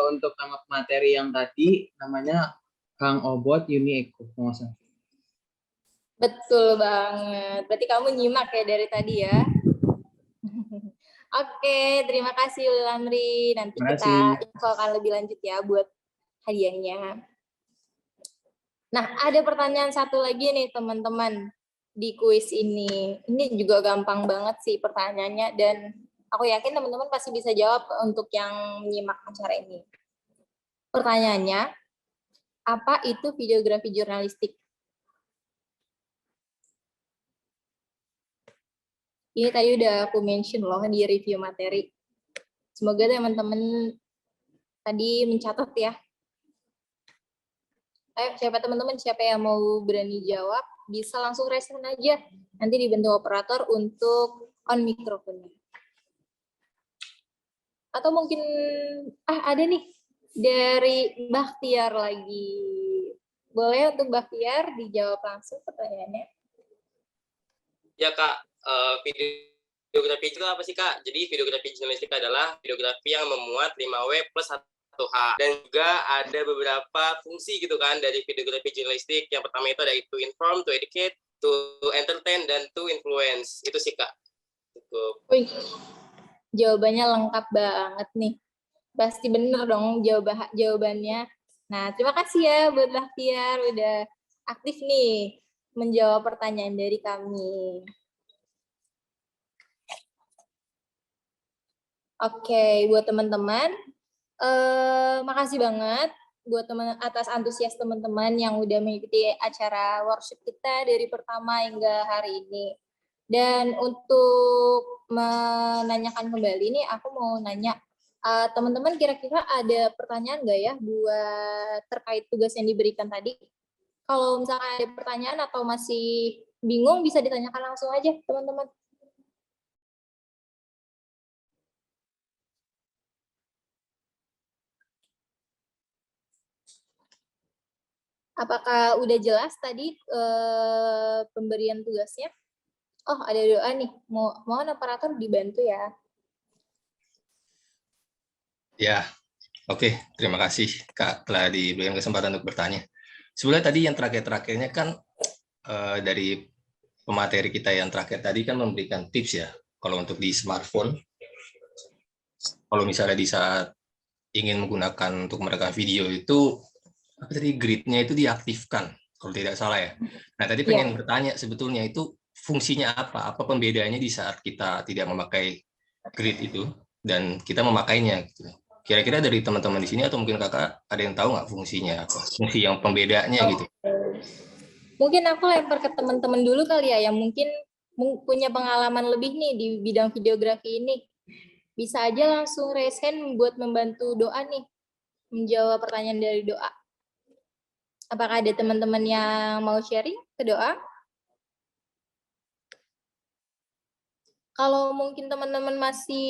Untuk nama materi yang tadi namanya Kang Obot Uni Eko. Betul banget. Berarti kamu nyimak ya dari tadi ya. Oke, terima kasih Lil Amri. Nanti kita info akan lebih lanjut ya buat hadiahnya. Nah, ada pertanyaan satu lagi nih teman-teman di kuis ini. Ini juga gampang banget sih pertanyaannya dan aku yakin teman-teman pasti bisa jawab untuk yang menyimak acara ini. Pertanyaannya, apa itu videografi jurnalistik? Ini tadi udah aku mention loh di review materi. Semoga teman-teman tadi mencatat ya. Ayo, siapa teman-teman, siapa yang mau berani jawab, bisa langsung raise hand aja. Nanti dibantu operator untuk on mikrofonnya. Atau mungkin, ada nih, dari Bakhtiar lagi. Boleh untuk Bakhtiar dijawab langsung pertanyaannya? Ya Kak, videografi itu apa sih Kak? Jadi videografi jurnalistik adalah videografi yang memuat 5W plus 1H. Dan juga ada beberapa fungsi gitu kan dari videografi jurnalistik. Yang pertama itu ada to inform, to educate, to entertain, dan to influence. Itu sih Kak. Cukup. Wih, jawabannya lengkap banget nih. Pasti bener dong jawabannya. Nah, terima kasih ya buat Bakhtiar udah aktif nih menjawab pertanyaan dari kami. Oke, buat teman-teman, makasih banget buat atas antusias teman-teman yang udah mengikuti acara workshop kita dari pertama hingga hari ini. Dan untuk menanyakan kembali nih, aku mau nanya, teman-teman kira-kira ada pertanyaan nggak ya buat terkait tugas yang diberikan tadi? Kalau misalkan ada pertanyaan atau masih bingung, bisa ditanyakan langsung aja, teman-teman. Apakah udah jelas tadi pemberian tugasnya? Oh, ada doa nih. Mohon operator dibantu ya. Ya, oke. Terima kasih Kak telah diberikan kesempatan untuk bertanya. Sebenarnya tadi yang terakhir-terakhirnya kan dari pemateri kita yang terakhir tadi kan memberikan tips ya. Kalau untuk di smartphone, kalau misalnya di saat ingin menggunakan untuk merekam video itu, apa tadi grid-nya itu diaktifkan, kalau tidak salah ya. Nah, tadi pengen bertanya sebetulnya itu fungsinya apa? Apa pembedanya di saat kita tidak memakai grid itu dan kita memakainya gitu. Kira-kira dari teman-teman di sini atau mungkin kakak ada yang tahu nggak fungsinya apa? Fungsi yang pembedanya gitu. Mungkin aku lempar ke teman-teman dulu kali ya, yang mungkin punya pengalaman lebih nih di bidang videografi ini. Bisa aja langsung raise hand buat membantu doa nih, menjawab pertanyaan dari doa. Apakah ada teman-teman yang mau sharing ke doa? Kalau mungkin teman-teman masih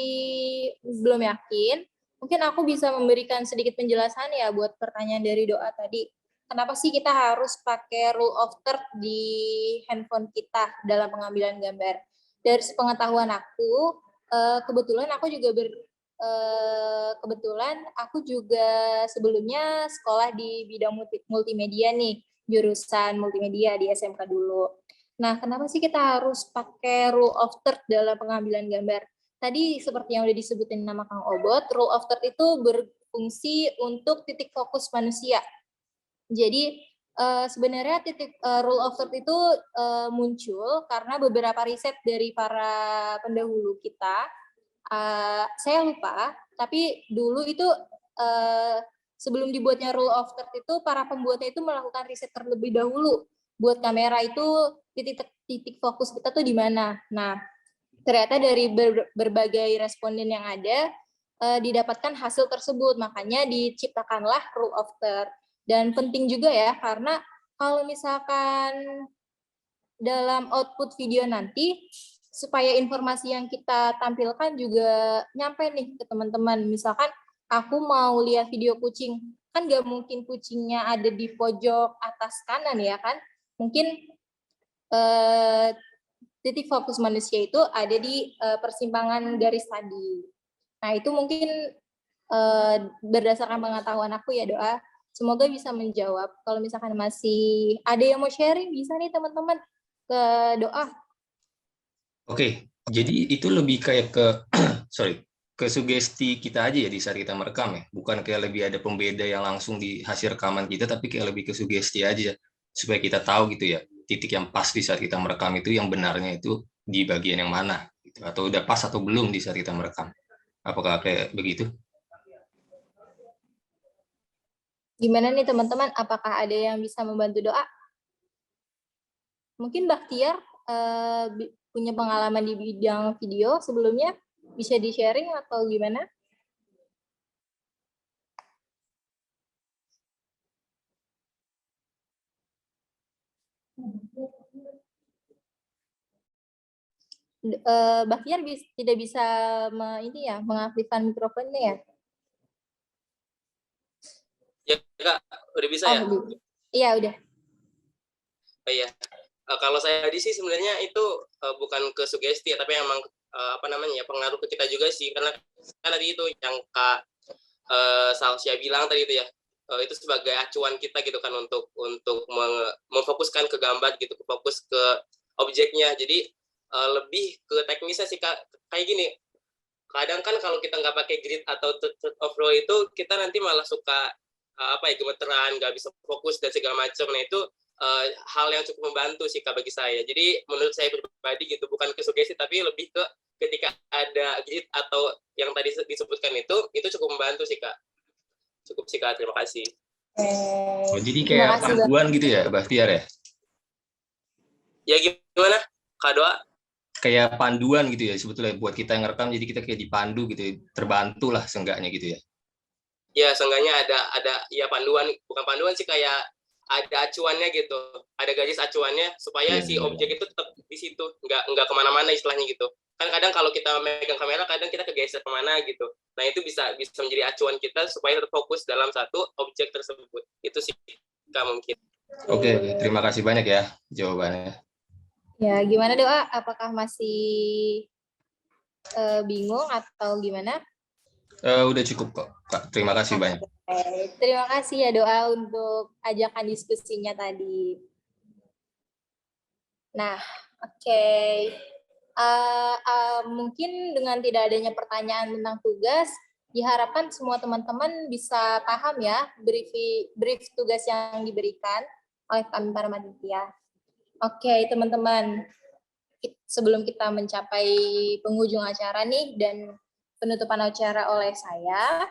belum yakin, mungkin aku bisa memberikan sedikit penjelasan ya buat pertanyaan dari doa tadi. Kenapa sih kita harus pakai rule of third di handphone kita dalam pengambilan gambar? Dari sepengetahuan aku, kebetulan aku juga sebelumnya sekolah di bidang multimedia nih, jurusan multimedia di SMK dulu. Nah, kenapa sih kita harus pakai rule of third dalam pengambilan gambar? Tadi seperti yang udah disebutin nama Kang Obot, rule of third itu berfungsi untuk titik fokus manusia. Jadi sebenarnya rule of third itu muncul karena beberapa riset dari para pendahulu kita. Saya lupa, tapi dulu itu sebelum dibuatnya rule of third itu para pembuatnya itu melakukan riset terlebih dahulu buat kamera itu titik fokus kita tuh di mana. Nah, ternyata dari berbagai responden yang ada didapatkan hasil tersebut, makanya diciptakanlah rule of third. Dan penting juga ya, karena kalau misalkan dalam output video nanti, supaya informasi yang kita tampilkan juga nyampe nih ke teman-teman. Misalkan aku mau lihat video kucing, kan nggak mungkin kucingnya ada di pojok atas kanan ya kan? Mungkin titik fokus manusia itu ada di persimpangan garis tadi. Nah, itu mungkin berdasarkan pengetahuan aku ya doa. Semoga bisa menjawab. Kalau misalkan masih ada yang mau sharing, bisa nih teman-teman ke doa. Oke, jadi itu lebih kayak ke sugesti kita aja ya di saat kita merekam ya. Bukan kayak lebih ada pembeda yang langsung di hasil rekaman kita, tapi kayak lebih ke sugesti aja. Supaya kita tahu gitu ya, titik yang pas di saat kita merekam itu yang benarnya itu di bagian yang mana. Gitu. Atau udah pas atau belum di saat kita merekam. Apakah kayak begitu? Gimana nih teman-teman, apakah ada yang bisa membantu doa? Mungkin Bakhtiar punya pengalaman di bidang video sebelumnya, bisa di-sharing atau gimana? Bakhtiar tidak bisa mengaktifkan mikrofonnya ya? Ya Kak, udah bisa ya? Iya udah. Oh iya. Kalau saya tadi sih sebenarnya itu bukan ke sugesti ya, tapi emang pengaruh ke kita juga sih, karena kan tadi itu yang Kak Salsia bilang tadi itu ya, itu sebagai acuan kita gitu kan untuk memfokuskan ke gambar gitu, fokus ke objeknya. Jadi lebih ke teknisnya sih Kak, kayak gini. Kadang kan kalau kita nggak pakai grid atau third of row itu kita nanti malah suka gemeteran, nggak bisa fokus dan segala macam. Nah itu hal yang cukup membantu sih Kak bagi saya. Jadi menurut saya pribadi gitu, bukan ke sugesti tapi lebih ke ketika ada grid atau yang tadi disebutkan itu cukup membantu sih Kak. Cukup sih Kak, terima kasih. Oh, jadi kayak panduan gitu ya Bakhtiar ya? Ya gimana Kak Doa? Kayak panduan gitu ya sebetulnya buat kita yang ngerekam, jadi kita kayak dipandu gitu, terbantu lah seenggaknya gitu ya. Ya seenggaknya ada ya panduan, bukan panduan sih, kayak ada acuannya gitu, ada garis acuannya supaya si objek itu tetap di situ, nggak kemana-mana istilahnya gitu. Kan kadang kalau kita megang kamera kadang kita kegeser kemana gitu. Nah itu bisa menjadi acuan kita supaya tetap fokus dalam satu objek tersebut. Itu sih Kak mungkin. Oke, terima kasih banyak ya jawabannya. Ya, gimana Doa? Apakah masih bingung atau gimana? Udah cukup kok, Kak. Terima kasih banyak. Oke, terima kasih ya Doa untuk ajakan diskusinya tadi. Nah, oke. Mungkin dengan tidak adanya pertanyaan tentang tugas, diharapkan semua teman-teman bisa paham ya brief tugas yang diberikan oleh kami para panitia. Oke, teman-teman. Sebelum kita mencapai penghujung acara nih dan penutupan acara oleh saya,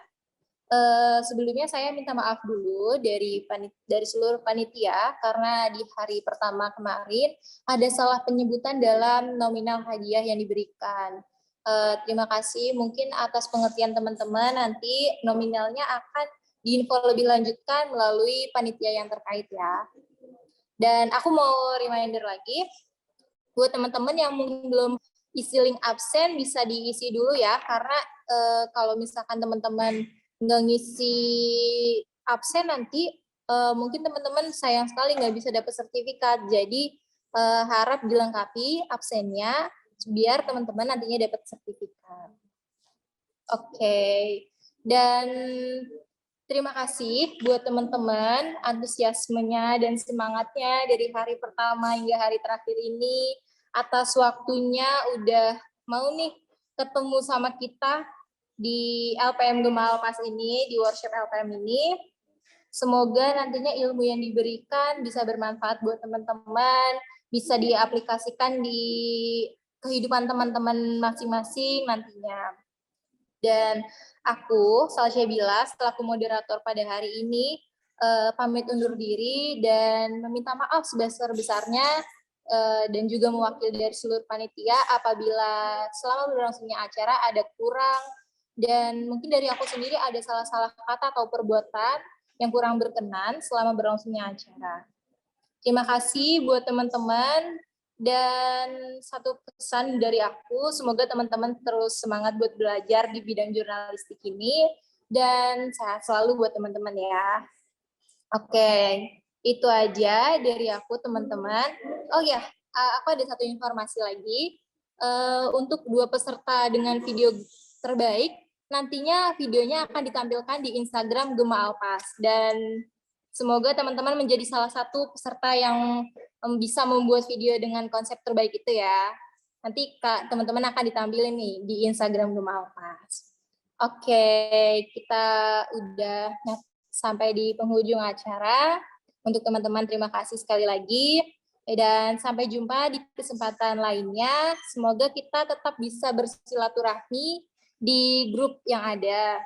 sebelumnya saya minta maaf dulu dari seluruh panitia karena di hari pertama kemarin ada salah penyebutan dalam nominal hadiah yang diberikan. Terima kasih, mungkin atas pengertian teman-teman, nanti nominalnya akan diinfo lebih lanjutkan melalui panitia yang terkait ya. Dan aku mau reminder lagi, buat teman-teman yang mungkin belum isi link absen bisa diisi dulu ya, karena kalau misalkan teman-teman nggak ngisi absen nanti mungkin teman-teman sayang sekali nggak bisa dapat sertifikat. Jadi harap dilengkapi absennya biar teman-teman nantinya dapat sertifikat. Oke. Dan terima kasih buat teman-teman antusiasmenya dan semangatnya dari hari pertama hingga hari terakhir ini, atas waktunya udah mau nih ketemu sama kita di LPM Gema Alpas ini, di workshop LPM ini. Semoga nantinya ilmu yang diberikan bisa bermanfaat buat teman-teman, bisa diaplikasikan di kehidupan teman-teman masing-masing nantinya. Dan aku, Salsya Bila, selaku moderator pada hari ini, pamit undur diri dan meminta maaf sebesar-besarnya dan juga mewakili dari seluruh panitia apabila selama berlangsungnya acara ada kurang dan mungkin dari aku sendiri ada salah-salah kata atau perbuatan yang kurang berkenan selama berlangsungnya acara. Terima kasih buat teman-teman. Dan satu pesan dari aku, semoga teman-teman terus semangat buat belajar di bidang jurnalistik ini, dan sehat selalu buat teman-teman ya. Oke, itu aja dari aku teman-teman. Oh ya, aku ada satu informasi lagi. Untuk 2 peserta dengan video terbaik, nantinya videonya akan ditampilkan di Instagram Gema Alpas, dan semoga teman-teman menjadi salah satu peserta yang bisa membuat video dengan konsep terbaik itu ya. Nanti teman-teman akan ditampilin nih di Instagram Gema Alpas. Oke, kita udah sampai di penghujung acara. Untuk teman-teman terima kasih sekali lagi. Dan sampai jumpa di kesempatan lainnya. Semoga kita tetap bisa bersilaturahmi di grup yang ada.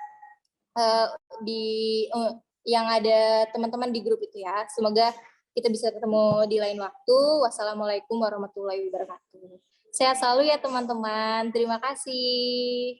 Yang ada teman-teman di grup itu ya. Semoga kita bisa ketemu di lain waktu. Wassalamualaikum warahmatullahi wabarakatuh. Sehat selalu ya teman-teman. Terima kasih.